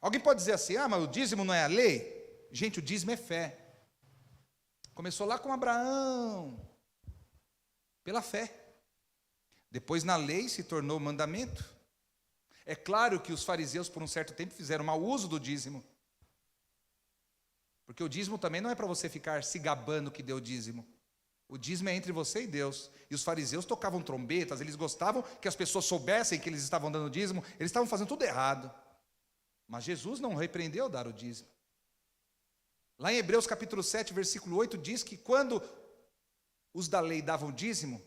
Alguém pode dizer assim, mas o dízimo não é a lei? Gente, o dízimo é fé. Começou lá com Abraão, pela fé. Depois na lei se tornou mandamento. É claro que os fariseus por um certo tempo fizeram mau uso do dízimo. Porque o dízimo também não é para você ficar se gabando que deu dízimo. O dízimo é entre você e Deus. E os fariseus tocavam trombetas, eles gostavam que as pessoas soubessem que eles estavam dando dízimo, eles estavam fazendo tudo errado. Mas Jesus não repreendeu dar o dízimo. Lá em Hebreus capítulo 7, versículo 8, diz que quando os da lei davam dízimo,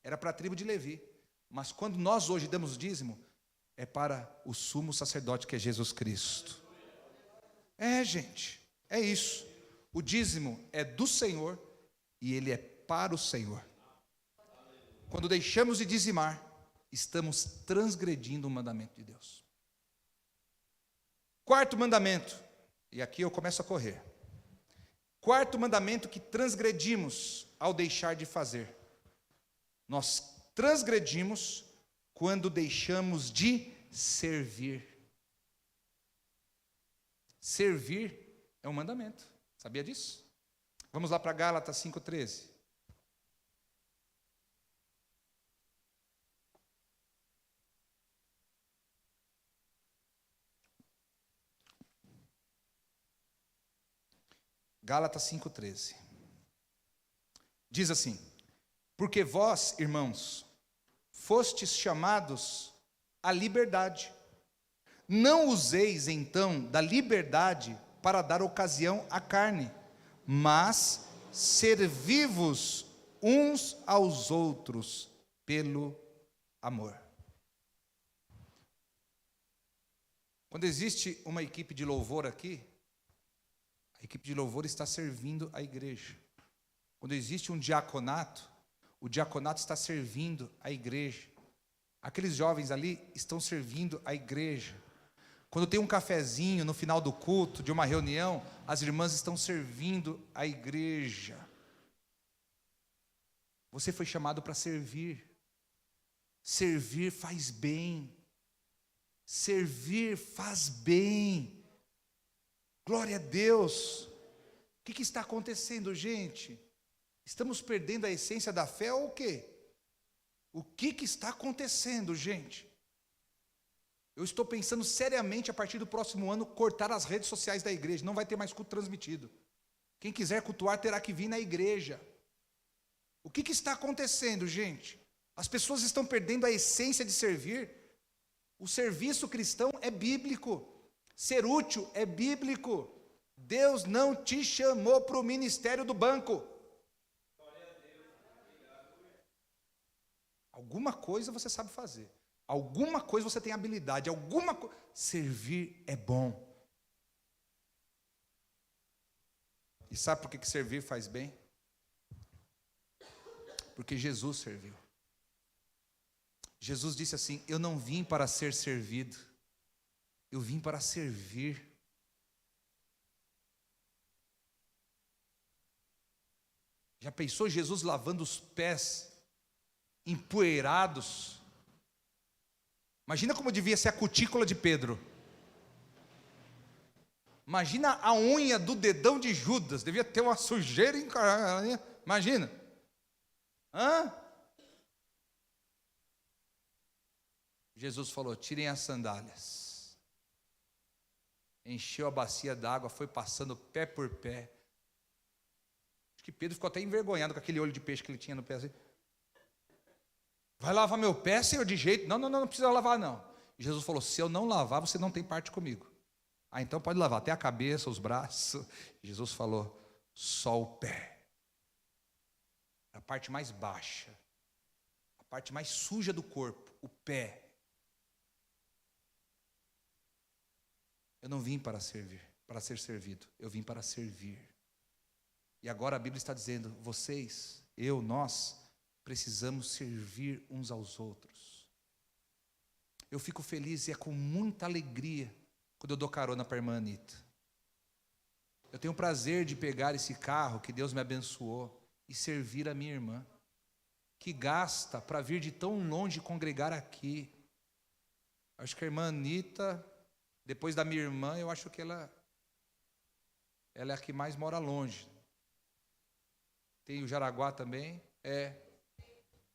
era para a tribo de Levi. Mas quando nós hoje damos dízimo, é para o sumo sacerdote, que é Jesus Cristo. Gente, é isso. O dízimo é do Senhor e ele é para o Senhor. Quando deixamos de dizimar, estamos transgredindo o mandamento de Deus. Quarto mandamento, e aqui eu começo a correr. Quarto mandamento que transgredimos ao deixar de fazer. Nós transgredimos quando deixamos de servir. Servir é um mandamento. Sabia disso? Vamos lá para Gálatas 5,13. Gálatas 5,13. Diz assim: porque vós, irmãos, fostes chamados à liberdade. Não useis, então, da liberdade para dar ocasião à carne, mas servi-vos uns aos outros pelo amor. Quando existe uma equipe de louvor aqui, a equipe de louvor está servindo a igreja. Quando existe um diaconato, o diaconato está servindo a igreja. Aqueles jovens ali estão servindo a igreja. Quando tem um cafezinho no final do culto, de uma reunião, as irmãs estão servindo a igreja. Você foi chamado para servir. Servir faz bem. Servir faz bem. Glória a Deus. O que está acontecendo, gente? Estamos perdendo a essência da fé ou o quê? O que está acontecendo, gente? Eu estou pensando seriamente, a partir do próximo ano, cortar as redes sociais da igreja. Não vai ter mais culto transmitido. Quem quiser cultuar terá que vir na igreja. O que está acontecendo, gente? As pessoas estão perdendo a essência de servir. O serviço cristão é bíblico. Ser útil é bíblico. Deus não te chamou para o ministério do banco. Alguma coisa você sabe fazer. Alguma coisa você tem habilidade. Servir é bom. E sabe por que servir faz bem? Porque Jesus serviu. Jesus disse assim: eu não vim para ser servido, eu vim para servir. Já pensou Jesus lavando os pés empoeirados? Imagina como devia ser a cutícula de Pedro. Imagina a unha do dedão de Judas, devia ter uma sujeira encarada. Imagina. Jesus falou: tirem as sandálias. Encheu a bacia d'água, foi passando pé por pé. Acho que Pedro ficou até envergonhado com aquele olho de peixe que ele tinha no pé assim. Vai lavar meu pé, Senhor, de jeito? Não precisa lavar não. E Jesus falou: se eu não lavar, você não tem parte comigo. Então pode lavar até a cabeça, os braços. E Jesus falou: só o pé. A parte mais baixa, a parte mais suja do corpo, o pé. Eu não vim para servir, para ser servido. Eu vim para servir. E agora a Bíblia está dizendo: vocês, nós precisamos servir uns aos outros. Eu fico feliz e é com muita alegria quando eu dou carona para a irmã Anita. Eu tenho o prazer de pegar esse carro que Deus me abençoou e servir a minha irmã, que gasta para vir de tão longe congregar aqui. Acho que a irmã Anita, depois da minha irmã, eu acho que ela é a que mais mora longe. Tem o Jaraguá também,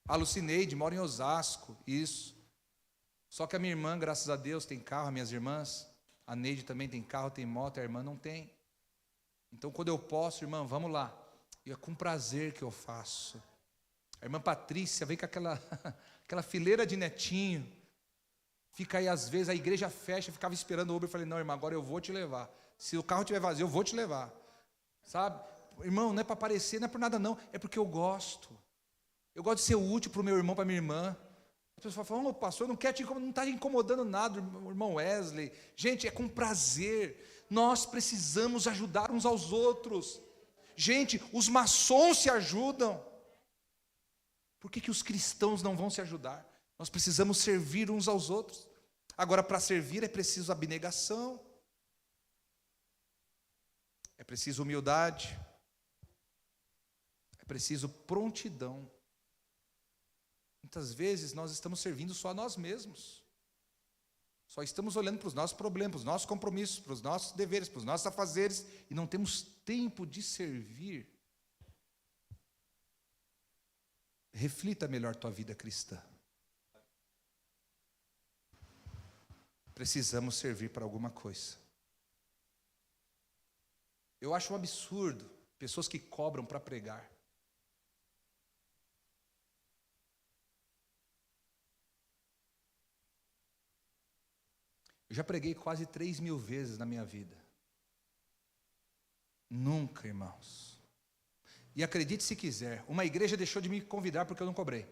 A Lucineide mora em Osasco, isso. Só que a minha irmã, graças a Deus, tem carro, minhas irmãs. A Neide também tem carro, tem moto, a irmã não tem. Então, quando eu posso, irmã, vamos lá. E é com prazer que eu faço. A irmã Patrícia vem com aquela fileira de netinho. Fica aí, às vezes, a igreja fecha, ficava esperando o Uber. Eu falei, não, irmão, agora eu vou te levar. Se o carro estiver vazio, eu vou te levar. Sabe? Irmão, não é para aparecer, não é por nada não. É porque eu gosto. Eu gosto de ser útil para o meu irmão, para a minha irmã. A pessoa fala, pastor, não quer te incomodar, não está incomodando nada, irmão Wesley. Gente, é com prazer. Nós precisamos ajudar uns aos outros. Gente, os maçons se ajudam. Por que os cristãos não vão se ajudar? Nós precisamos servir uns aos outros. Agora, para servir é preciso abnegação. É preciso humildade. É preciso prontidão. Muitas vezes nós estamos servindo só a nós mesmos. Só estamos olhando para os nossos problemas, para os nossos compromissos, para os nossos deveres, para os nossos afazeres, e não temos tempo de servir. Reflita melhor tua vida cristã. Precisamos servir para alguma coisa. Eu acho um absurdo pessoas que cobram para pregar. Eu já preguei quase 3.000 vezes na minha vida. Nunca, irmãos. E acredite se quiser, uma igreja deixou de me convidar porque eu não cobrei.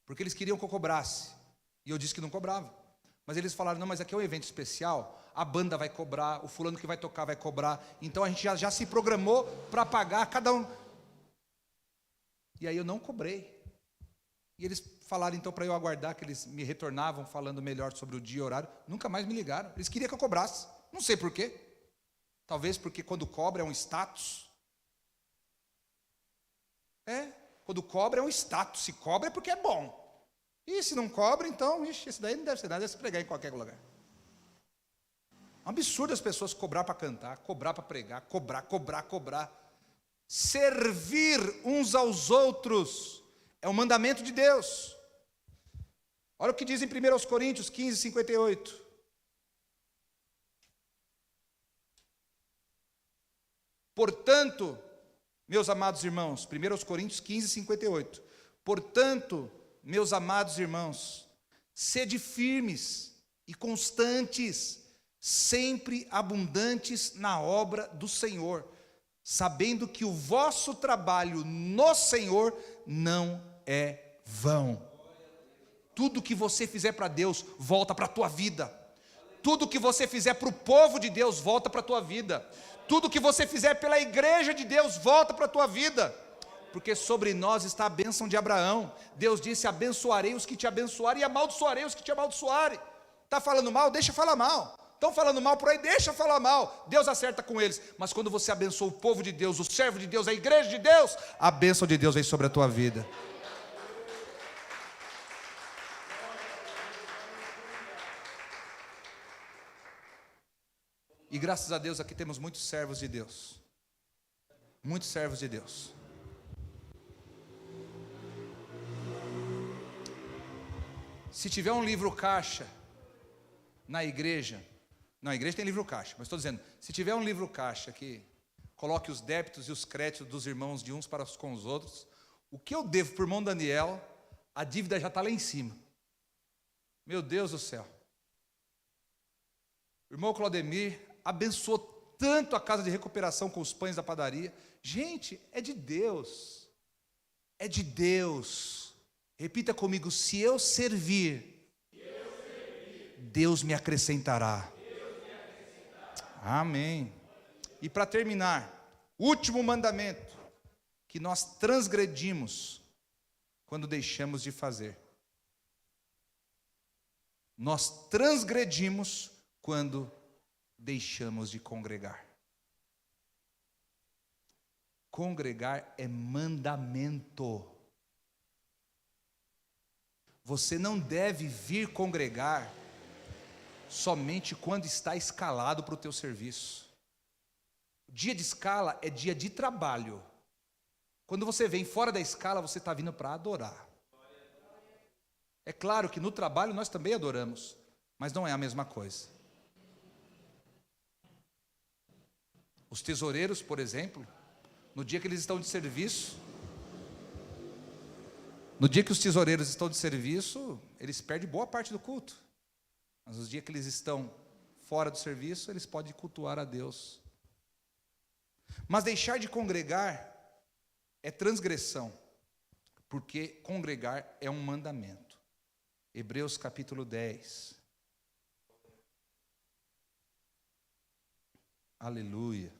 Porque eles queriam que eu cobrasse. E eu disse que não cobrava. Mas eles falaram, não, mas aqui é um evento especial, a banda vai cobrar, o fulano que vai tocar vai cobrar. Então a gente já se programou para pagar cada um. E aí eu não cobrei. E eles falaram então para eu aguardar, que eles me retornavam falando melhor sobre o dia e horário. Nunca mais me ligaram. Eles queriam que eu cobrasse. Não sei por quê. Talvez porque quando cobra é um status. Quando cobra é um status. Se cobra é porque é bom. E se não cobra, então, esse daí não deve ser nada, deve se pregar em qualquer lugar. É um absurdo as pessoas cobrar para cantar, cobrar para pregar, cobrar. Servir uns aos outros é um mandamento de Deus. Olha o que diz em 1 Coríntios 15, 58. Portanto, meus amados irmãos, 1 Coríntios 15, 58. Portanto, meus amados irmãos, sede firmes e constantes, sempre abundantes na obra do Senhor, sabendo que o vosso trabalho no Senhor não é vão. Tudo que você fizer para Deus, volta para a tua vida. Tudo que você fizer para o povo de Deus, volta para a tua vida. Tudo que você fizer pela igreja de Deus, volta para a tua vida. Porque sobre nós está a bênção de Abraão. Deus disse, abençoarei os que te abençoarem e amaldiçoarei os que te amaldiçoarem. Está falando mal? Deixa falar mal. Estão falando mal por aí? Deixa falar mal. Deus acerta com eles. Mas quando você abençoa o povo de Deus, o servo de Deus, a igreja de Deus, a bênção de Deus vem sobre a tua vida. E graças a Deus aqui temos muitos servos de Deus. Muitos servos de Deus. Se tiver um livro caixa na igreja, não, a igreja tem livro caixa, mas estou dizendo, se tiver um livro caixa que coloque os débitos e os créditos dos irmãos de uns para com os outros, o que eu devo para o irmão Daniel, a dívida já está lá em cima. Meu Deus do céu. O irmão Claudemir abençoou tanto a casa de recuperação com os pães da padaria. Gente, é de Deus. É de Deus. Repita comigo, se eu servir, Deus me acrescentará. Amém. E para terminar, último mandamento que nós transgredimos quando deixamos de fazer. Nós transgredimos quando deixamos de congregar. Congregar é mandamento. Você não deve vir congregar somente quando está escalado para o teu serviço. Dia de escala é dia de trabalho. Quando você vem fora da escala, você está vindo para adorar. É claro que no trabalho nós também adoramos, mas não é a mesma coisa. Os tesoureiros, por exemplo, no dia que eles estão de serviço, No dia que os tesoureiros estão de serviço, eles perdem boa parte do culto. Mas os dias que eles estão fora do serviço, eles podem cultuar a Deus. Mas deixar de congregar é transgressão, porque congregar é um mandamento. Hebreus capítulo 10. Aleluia.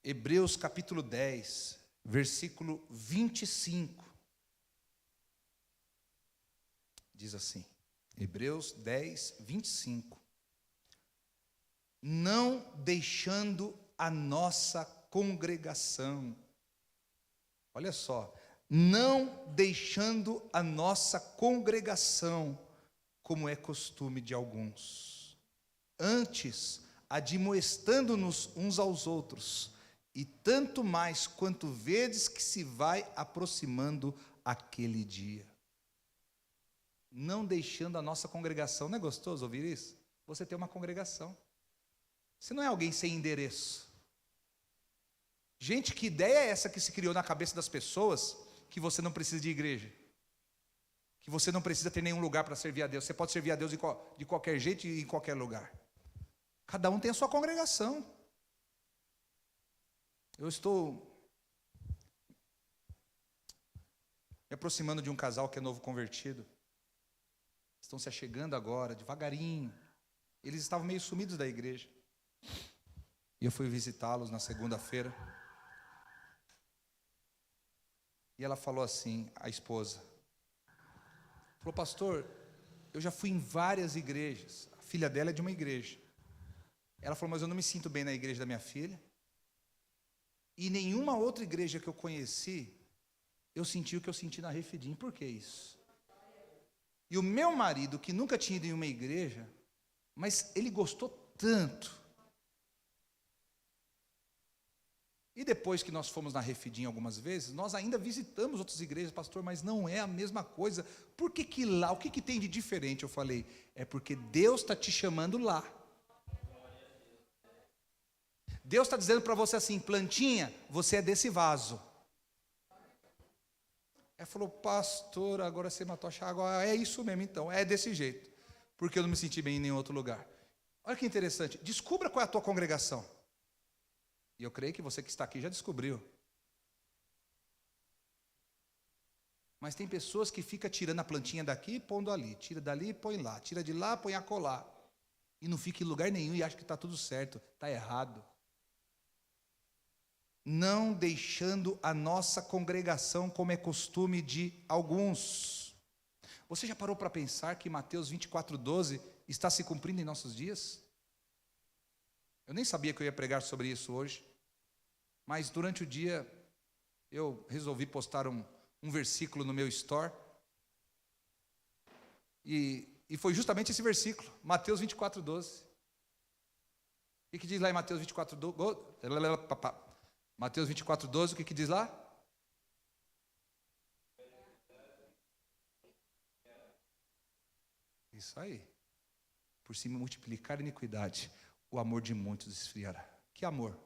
Hebreus capítulo 10, versículo 25. Diz assim, Hebreus 10, 25. Não deixando a nossa congregação. Olha só, não deixando a nossa congregação, como é costume de alguns. Antes, admoestando-nos uns aos outros, e tanto mais quanto vedes que se vai aproximando aquele dia. Não deixando a nossa congregação. Não é gostoso ouvir isso? Você tem uma congregação. Você não é alguém sem endereço. Gente, que ideia é essa que se criou na cabeça das pessoas, que você não precisa de igreja? Que você não precisa ter nenhum lugar para servir a Deus. Você pode servir a Deus de qualquer jeito e em qualquer lugar. Cada um tem a sua congregação. Eu estou me aproximando de um casal que é novo convertido. Estão se achegando agora, devagarinho. Eles estavam meio sumidos da igreja. E eu fui visitá-los na segunda-feira. E ela falou assim, a esposa. Falou, pastor, eu já fui em várias igrejas. A filha dela é de uma igreja. Ela falou, mas eu não me sinto bem na igreja da minha filha. E nenhuma outra igreja que eu conheci, eu senti o que eu senti na Refidim. Por que isso? E o meu marido, que nunca tinha ido em uma igreja, mas ele gostou tanto. E depois que nós fomos na Refidim algumas vezes, nós ainda visitamos outras igrejas, pastor, mas não é a mesma coisa. Por que que lá, o que que tem de diferente? Eu falei, é porque Deus está te chamando lá. Deus está dizendo para você assim, plantinha, você é desse vaso. Ela falou, pastor, agora você matou a chágua. É isso mesmo então, é desse jeito. Porque eu não me senti bem em nenhum outro lugar. Olha que interessante, descubra qual é a tua congregação. E eu creio que você que está aqui já descobriu. Mas tem pessoas que ficam tirando a plantinha daqui e pondo ali. Tira dali e põe lá. Tira de lá, põe acolá. E não fica em lugar nenhum e acha que está tudo certo. Está errado. Não deixando a nossa congregação como é costume de alguns. Você já parou para pensar que Mateus 24:12 está se cumprindo em nossos dias? Eu nem sabia que eu ia pregar sobre isso hoje, mas durante o dia eu resolvi postar um versículo no meu store, e foi justamente esse versículo, Mateus 24:12. O que diz lá em Mateus 24:12? Mateus 24:12, o que diz lá? Isso aí. Por se multiplicar a iniquidade, o amor de muitos esfriará. Que amor?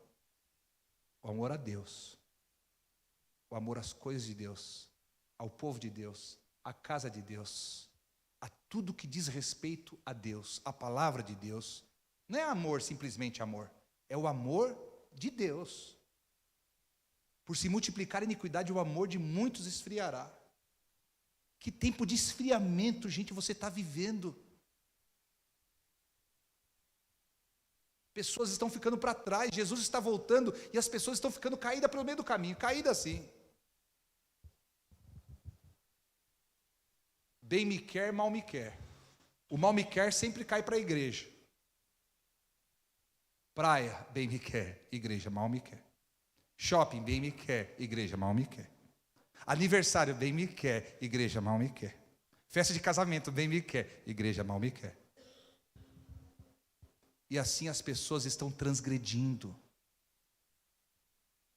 O amor a Deus. O amor às coisas de Deus, ao povo de Deus, à casa de Deus, a tudo que diz respeito a Deus, a palavra de Deus. Não é amor, simplesmente amor. É o amor de Deus. Por se multiplicar a iniquidade, o amor de muitos esfriará. Que tempo de esfriamento, gente, você está vivendo. Pessoas estão ficando para trás, Jesus está voltando, e as pessoas estão ficando caídas pelo meio do caminho, caídas assim. Bem me quer, mal me quer. O mal me quer sempre cai para a igreja. Praia, bem me quer, igreja mal me quer. Shopping, bem me quer, igreja mal me quer. Aniversário, bem me quer, igreja mal me quer. Festa de casamento, bem me quer, igreja mal me quer. E assim as pessoas estão transgredindo.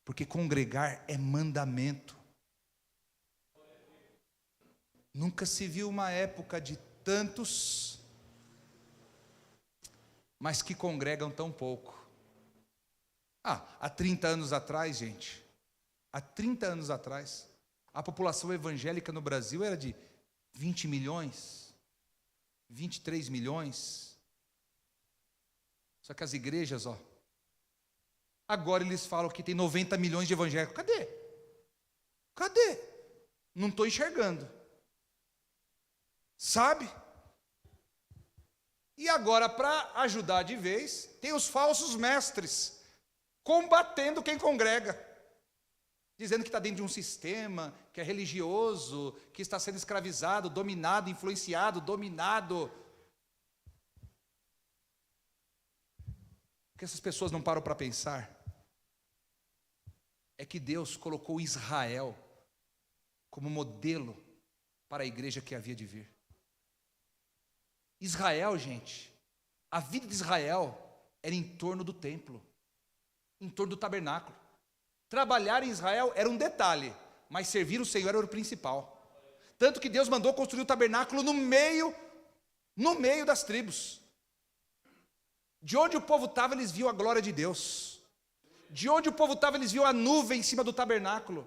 Porque congregar é mandamento. Nunca se viu uma época de tantos, mas que congregam tão pouco. Há 30 anos atrás, gente, há 30 anos atrás, A população evangélica no Brasil era de 20 milhões, 23 milhões. Só que as igrejas, agora eles falam que tem 90 milhões de evangélicos. Cadê? Cadê? Não estou enxergando. Sabe? E agora, para ajudar de vez, tem os falsos mestres combatendo quem congrega, dizendo que está dentro de um sistema, que é religioso, que está sendo escravizado, dominado, influenciado, dominado. O que essas pessoas não param para pensar é que Deus colocou Israel como modelo para a igreja que havia de vir. Israel, gente, a vida de Israel era em torno do templo, em torno do tabernáculo. Trabalhar em Israel era um detalhe, mas servir o Senhor era o principal. Tanto que Deus mandou construir o tabernáculo no meio das tribos. De onde o povo estava, eles viam a glória de Deus. De onde o povo estava, eles viam a nuvem em cima do tabernáculo.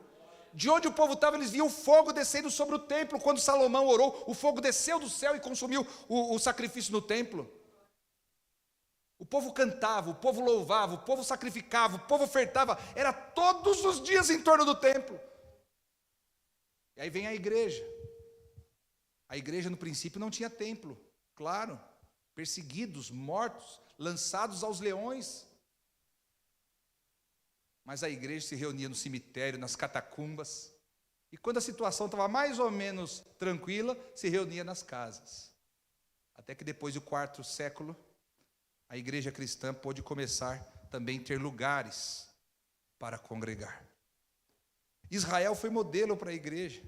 De onde o povo estava, eles viam o fogo descendo sobre o templo. Quando Salomão orou, o fogo desceu do céu e consumiu o sacrifício no templo. O povo cantava, o povo louvava, o povo sacrificava, o povo ofertava. Era todos os dias em torno do templo. E aí vem a igreja. A igreja no princípio não tinha templo, claro. Perseguidos, mortos, lançados aos leões. Mas a igreja se reunia no cemitério, nas catacumbas. E quando a situação estava mais ou menos tranquila, se reunia nas casas. Até que depois do 4º século, a igreja cristã pôde começar também a ter lugares para congregar. Israel foi modelo para a igreja.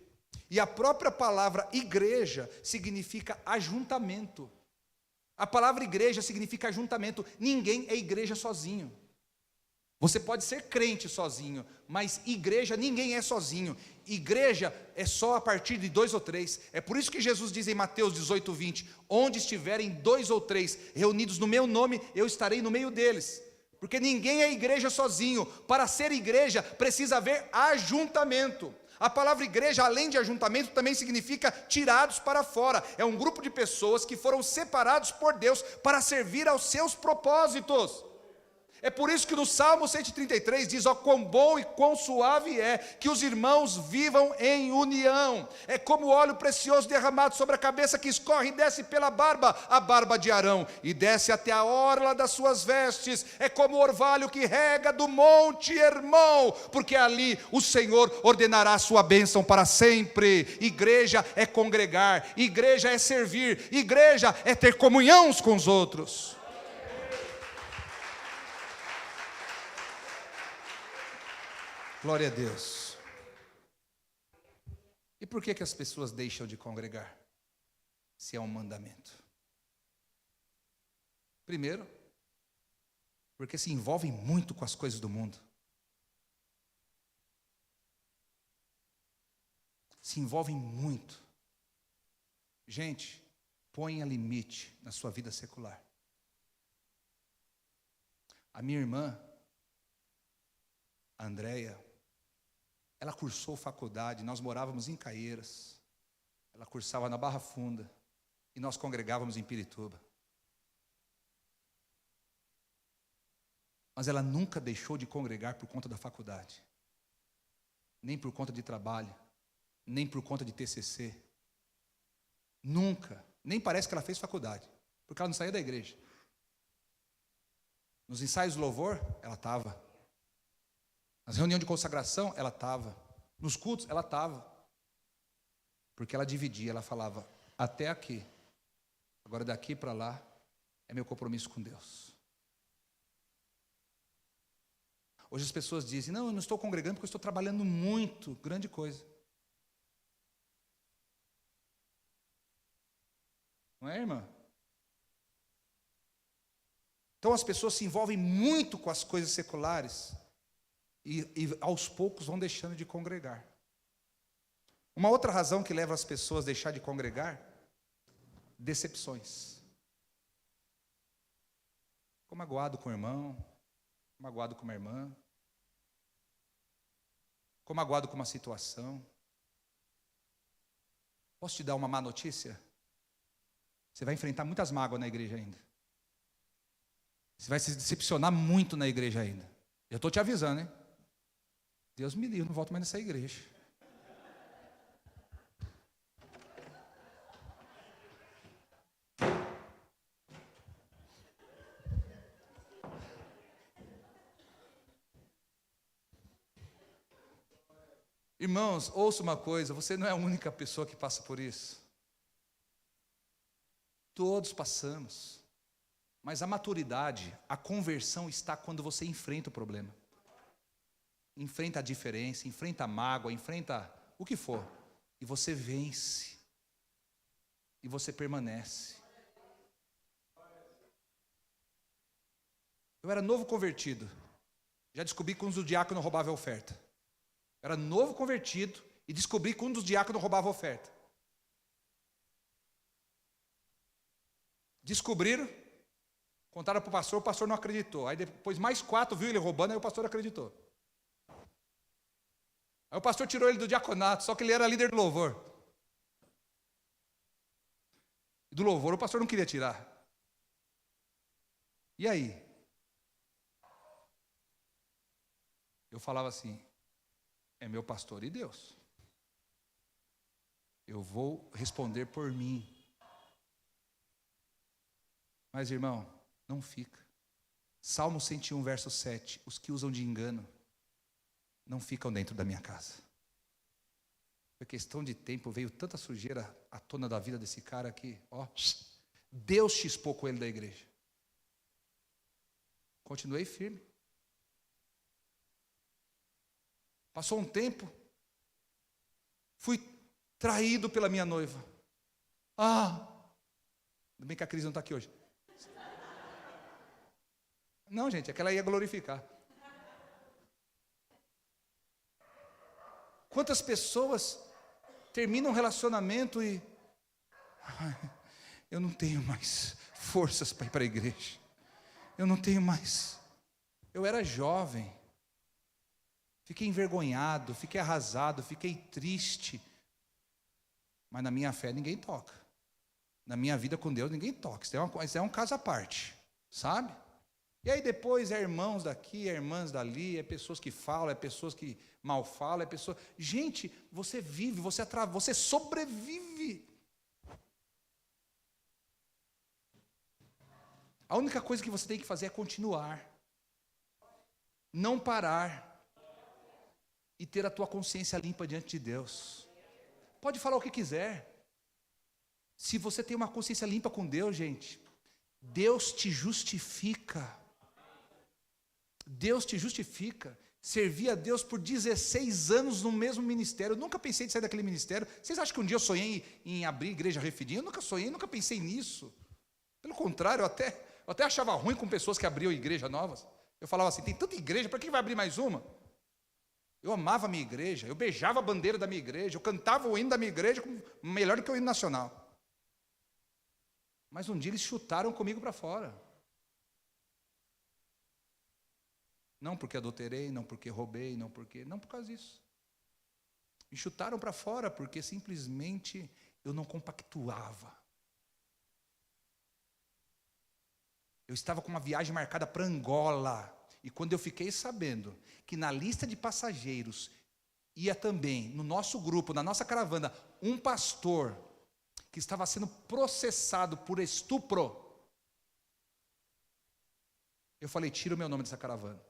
E a própria palavra igreja significa ajuntamento. A palavra igreja significa ajuntamento. Ninguém é igreja sozinho. Você pode ser crente sozinho, mas igreja ninguém é sozinho. Igreja é só a partir de 2 ou 3. É por isso que Jesus diz em Mateus 18:20: onde estiverem 2 ou 3 reunidos no meu nome, eu estarei no meio deles. Porque ninguém é igreja sozinho. Para ser igreja precisa haver ajuntamento. A palavra igreja, além de ajuntamento, também significa tirados para fora. É um grupo de pessoas que foram separados por Deus para servir aos seus propósitos. É por isso que no Salmo 133 diz: ó, quão bom e quão suave é que os irmãos vivam em união. É como óleo precioso derramado sobre a cabeça, que escorre e desce pela barba, a barba de Arão, e desce até a orla das suas vestes. É como o orvalho que rega do monte Hermon, porque ali o Senhor ordenará a sua bênção para sempre. Igreja é congregar, igreja é servir, igreja é ter comunhão uns com os outros. Glória a Deus. E por que as pessoas deixam de congregar, se é um mandamento? Primeiro, porque se envolvem muito com as coisas do mundo. Se envolvem muito. Gente, ponha limite na sua vida secular. A minha irmã, a Andréia, ela cursou faculdade, nós morávamos em Caieiras, ela cursava na Barra Funda, e nós congregávamos em Pirituba. Mas ela nunca deixou de congregar por conta da faculdade, nem por conta de trabalho, nem por conta de TCC. Nunca, nem parece que ela fez faculdade, porque ela não saía da igreja. Nos ensaios do louvor, ela estava. Nas reuniões de consagração, ela estava. Nos cultos, ela estava. Porque ela dividia, ela falava: até aqui, agora daqui para lá, é meu compromisso com Deus. Hoje as pessoas dizem: não, eu não estou congregando porque eu estou trabalhando muito. Grande coisa. Não é, irmã? Então as pessoas se envolvem muito com as coisas seculares. E aos poucos vão deixando de congregar. Uma outra razão que leva as pessoas a deixar de congregar: decepções. Ficou magoado com o irmão, magoado com uma irmã, ficou magoado com uma situação, Posso te dar uma má notícia? Você vai enfrentar muitas mágoas na igreja ainda. Você vai se decepcionar muito na igreja ainda. Eu estou te avisando, hein? Deus me livre, eu não volto mais nessa igreja. Irmãos, ouça uma coisa, você não é a única pessoa que passa por isso. Todos passamos. Mas a maturidade, a conversão está quando você enfrenta o problema. Enfrenta a diferença, enfrenta a mágoa, enfrenta o que for. E você vence. E você permanece. Eu era novo convertido. Já descobri que um dos diáconos roubava a oferta. Eu era novo convertido e descobri que um dos diáconos roubava a oferta. Descobriram, contaram para o pastor não acreditou. Aí depois mais 4 viu ele roubando, aí o pastor acreditou. Aí o pastor tirou ele do diaconato, só que ele era líder do louvor. E do louvor o pastor não queria tirar. E aí? Eu falava assim, é meu pastor e Deus. Eu vou responder por mim. Mas, irmão, não fica. Salmo 101, verso 7. Os que usam de engano não ficam dentro da minha casa. Foi questão de tempo, veio tanta sujeira à tona da vida desse cara que, ó, Deus chispou com ele da igreja. Continuei firme. Passou um tempo, fui traído pela minha noiva. Ainda bem que a Cris não está aqui hoje. Não, gente, aquela ia glorificar. Quantas pessoas terminam um relacionamento e eu não tenho mais forças para ir para a igreja. Eu não tenho mais. Eu era jovem. Fiquei envergonhado, fiquei arrasado, fiquei triste. Mas na minha fé ninguém toca. Na minha vida com Deus ninguém toca. Isso é um caso à parte, sabe? E aí depois é irmãos daqui, é irmãs dali, é pessoas que falam, é pessoas que mal falam, é pessoas... Gente, você vive, você sobrevive. A única coisa que você tem que fazer é continuar. Não parar. E ter a tua consciência limpa diante de Deus. Pode falar o que quiser. Se você tem uma consciência limpa com Deus, gente, Deus te justifica. Deus te justifica. Servi a Deus por 16 anos no mesmo ministério. Eu nunca pensei em sair daquele ministério. Vocês acham que um dia eu sonhei em abrir igreja Refidim? Eu nunca sonhei, nunca pensei nisso. Pelo contrário, eu até achava ruim com pessoas que abriam igreja novas. Eu falava assim, tem tanta igreja, para que vai abrir mais uma? Eu amava a minha igreja, eu beijava a bandeira da minha igreja, eu cantava o hino da minha igreja melhor do que o hino nacional. Mas um dia eles chutaram comigo para fora. Não porque adulterei, não porque roubei, não por causa disso. Me chutaram para fora porque simplesmente eu não compactuava. Eu estava com uma viagem marcada para Angola. E quando eu fiquei sabendo que na lista de passageiros ia também, no nosso grupo, na nossa caravana, um pastor que estava sendo processado por estupro, eu falei, tira o meu nome dessa caravana.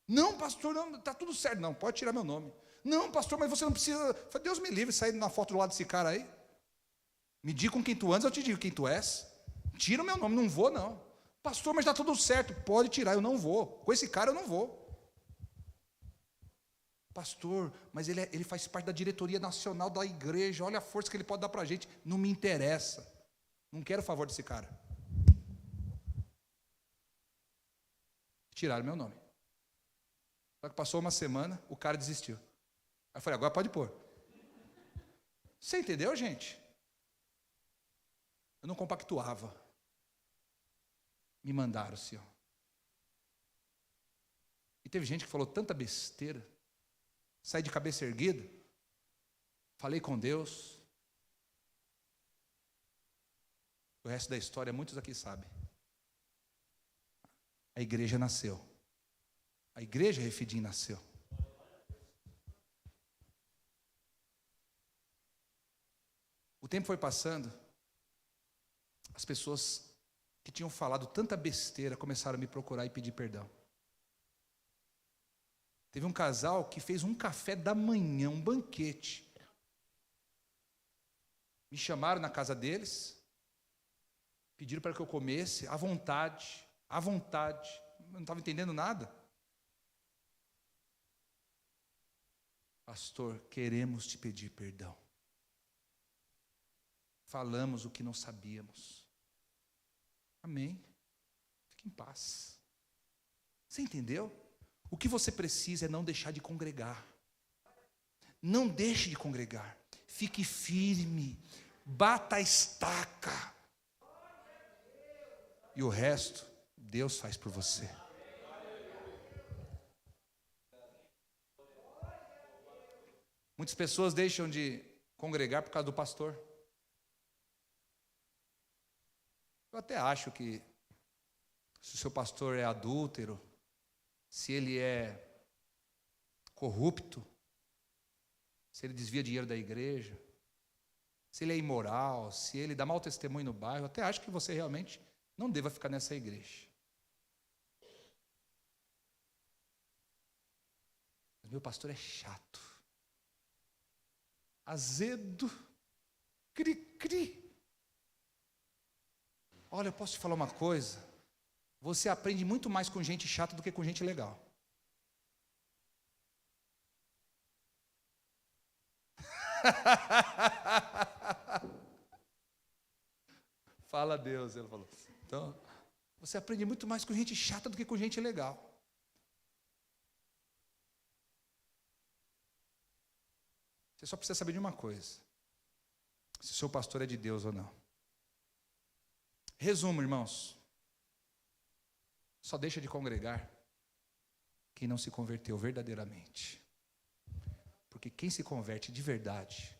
Não, pastor, não, está tudo certo. Não, pode tirar meu nome. Não, pastor, mas você não precisa. Eu falei, Deus me livre, sair na foto do lado desse cara aí. Me diga com quem tu andas, eu te digo quem tu és. Tira o meu nome, não vou não. Pastor, mas está tudo certo, pode tirar, eu não vou. Com esse cara eu não vou. Pastor, mas ele faz parte da diretoria nacional da igreja, olha a força que ele pode dar para a gente. Não me interessa, não quero o favor desse cara. Tiraram meu nome. Só que passou uma semana, o cara desistiu. Aí eu falei, agora pode pôr. Você entendeu, gente? Eu não compactuava. Me mandaram, Senhor. E teve gente que falou tanta besteira. Saí de cabeça erguida. Falei com Deus. O resto da história, muitos aqui sabem. A igreja nasceu. A igreja Refidim nasceu. O tempo foi passando. As pessoas que tinham falado tanta besteira começaram a me procurar e pedir perdão. Teve um casal que fez um café da manhã, um banquete. Me chamaram na casa deles, pediram para que eu comesse, à vontade, à vontade. Eu não estava entendendo nada. Pastor, queremos te pedir perdão. Falamos o que não sabíamos. Amém. Fique em paz. Você entendeu? O que você precisa é não deixar de congregar. Não deixe de congregar. Fique firme. Bata a estaca. E o resto, Deus faz por você. Muitas pessoas deixam de congregar por causa do pastor. Eu até acho que se o seu pastor é adúltero, se ele é corrupto, se ele desvia dinheiro da igreja, se ele é imoral, se ele dá mau testemunho no bairro, eu até acho que você realmente não deva ficar nessa igreja. Mas meu pastor é chato, azedo, cri-cri. Olha, eu posso te falar uma coisa? Você aprende muito mais com gente chata do que com gente legal. Fala a Deus, ele falou. Então, você aprende muito mais com gente chata do que com gente legal. Você só precisa saber de uma coisa: se o seu pastor é de Deus ou não. Resumo, irmãos. Só deixa de congregar quem não se converteu verdadeiramente. Porque quem se converte de verdade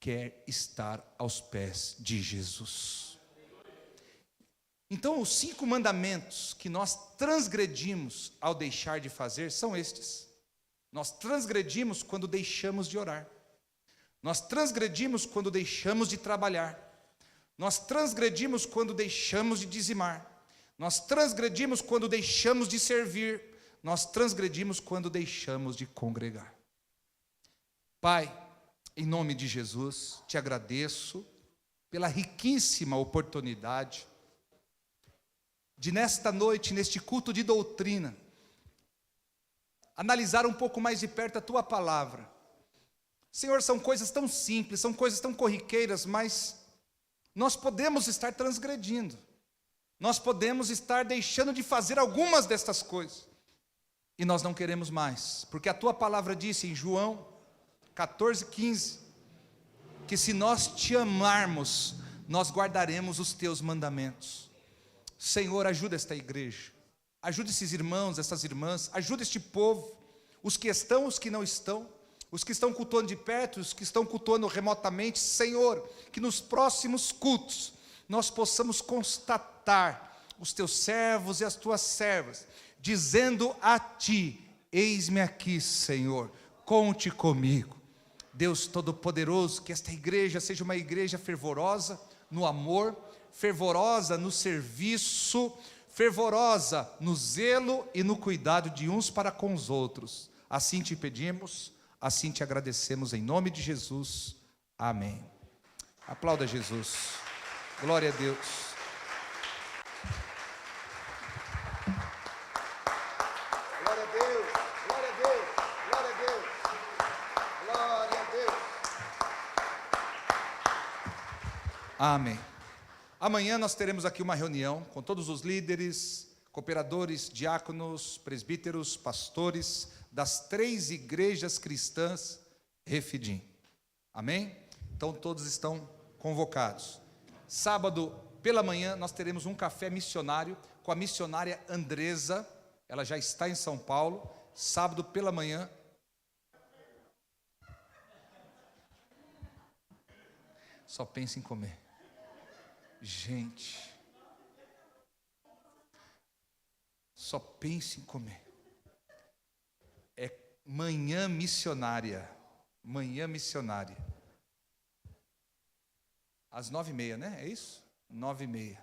quer estar aos pés de Jesus. Então, os 5 mandamentos que nós transgredimos ao deixar de fazer são estes. Nós transgredimos quando deixamos de orar. Nós transgredimos quando deixamos de trabalhar. Nós transgredimos quando deixamos de dizimar. Nós transgredimos quando deixamos de servir. Nós transgredimos quando deixamos de congregar. Pai, em nome de Jesus, te agradeço pela riquíssima oportunidade de nesta noite, neste culto de doutrina, analisar um pouco mais de perto a tua palavra. Senhor, são coisas tão simples, são coisas tão corriqueiras, mas nós podemos estar transgredindo. Nós podemos estar deixando de fazer algumas destas coisas. E nós não queremos mais, porque a tua palavra disse em João 14:15, que se nós te amarmos, nós guardaremos os teus mandamentos. Senhor, ajuda esta igreja, ajuda esses irmãos, essas irmãs, ajuda este povo, os que estão, os que não estão, os que estão cultuando de perto, os que estão cultuando remotamente. Senhor, que nos próximos cultos nós possamos constatar os teus servos e as tuas servas, dizendo a ti: eis-me aqui, Senhor, conte comigo. Deus Todo-Poderoso, que esta igreja seja uma igreja fervorosa no amor, fervorosa no serviço, fervorosa no zelo e no cuidado de uns para com os outros. Assim te pedimos, assim te agradecemos, em nome de Jesus. Amém. Aplauda Jesus. Glória a Deus. Glória a Deus, glória a Deus, glória a Deus, glória a Deus. Amém. Amanhã nós teremos aqui uma reunião com todos os líderes, cooperadores, diáconos, presbíteros, pastores das 3 igrejas cristãs Refidim. Amém? Então todos estão convocados. Sábado pela manhã nós teremos um café missionário com a missionária Andresa. Ela já está em São Paulo. Sábado pela manhã. Só pensa em comer. Gente, só pense em comer. É manhã missionária. Manhã missionária. Às 9h30, né? É isso? 9h30.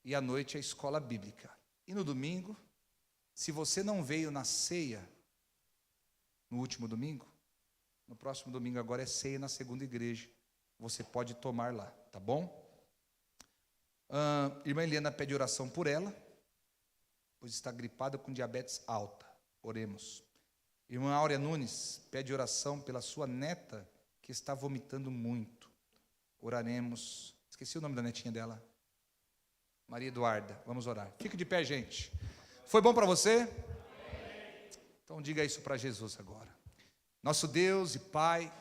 E à noite a escola bíblica. E no domingo, se você não veio na ceia, no último domingo, no próximo domingo agora é ceia na segunda igreja. Você pode tomar lá, tá bom? Irmã Eliana pede oração por ela, pois está gripada com diabetes alta. Oremos. Irmã Áurea Nunes pede oração pela sua neta, que está vomitando muito. Oraremos. Esqueci o nome da netinha dela. Maria Eduarda. Vamos orar. Fique de pé, gente. Foi bom para você? Então diga isso para Jesus agora. Nosso Deus e Pai,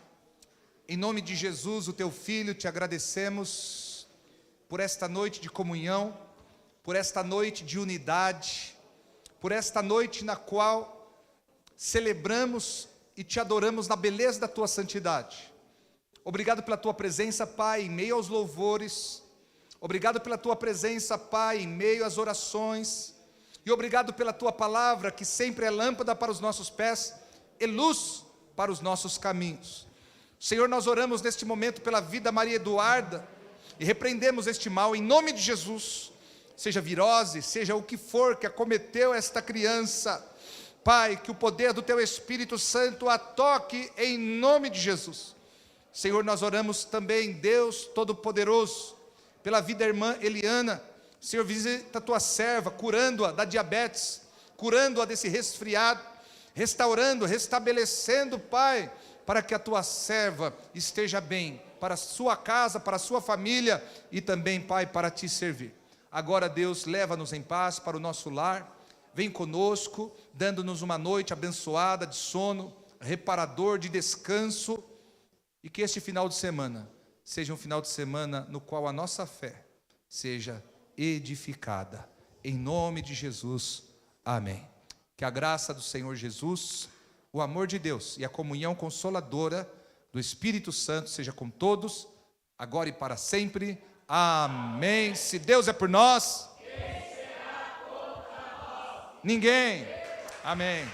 em nome de Jesus, o teu Filho, te agradecemos por esta noite de comunhão, por esta noite de unidade, por esta noite na qual celebramos e te adoramos na beleza da tua santidade. Obrigado pela tua presença, Pai, em meio aos louvores. Obrigado pela tua presença, Pai, em meio às orações. E obrigado pela tua palavra, que sempre é lâmpada para os nossos pés e luz para os nossos caminhos. Senhor, nós oramos neste momento pela vida da Maria Eduarda e repreendemos este mal em nome de Jesus. Seja virose, seja o que for que acometeu esta criança, Pai, que o poder do teu Espírito Santo a toque em nome de Jesus. Senhor, nós oramos também, Deus Todo-Poderoso, pela vida da irmã Eliana. Senhor, visita a tua serva, curando-a da diabetes, curando-a desse resfriado, restaurando, restabelecendo, Pai, para que a tua serva esteja bem, para a sua casa, para a sua família e também, Pai, para te servir. Agora, Deus, leva-nos em paz para o nosso lar, vem conosco, dando-nos uma noite abençoada de sono, reparador, de descanso, e que este final de semana seja um final de semana no qual a nossa fé seja edificada. Em nome de Jesus, amém. Que a graça do Senhor Jesus, o amor de Deus e a comunhão consoladora do Espírito Santo seja com todos, agora e para sempre. Amém. Se Deus é por nós, quem será contra nós? Ninguém. Amém.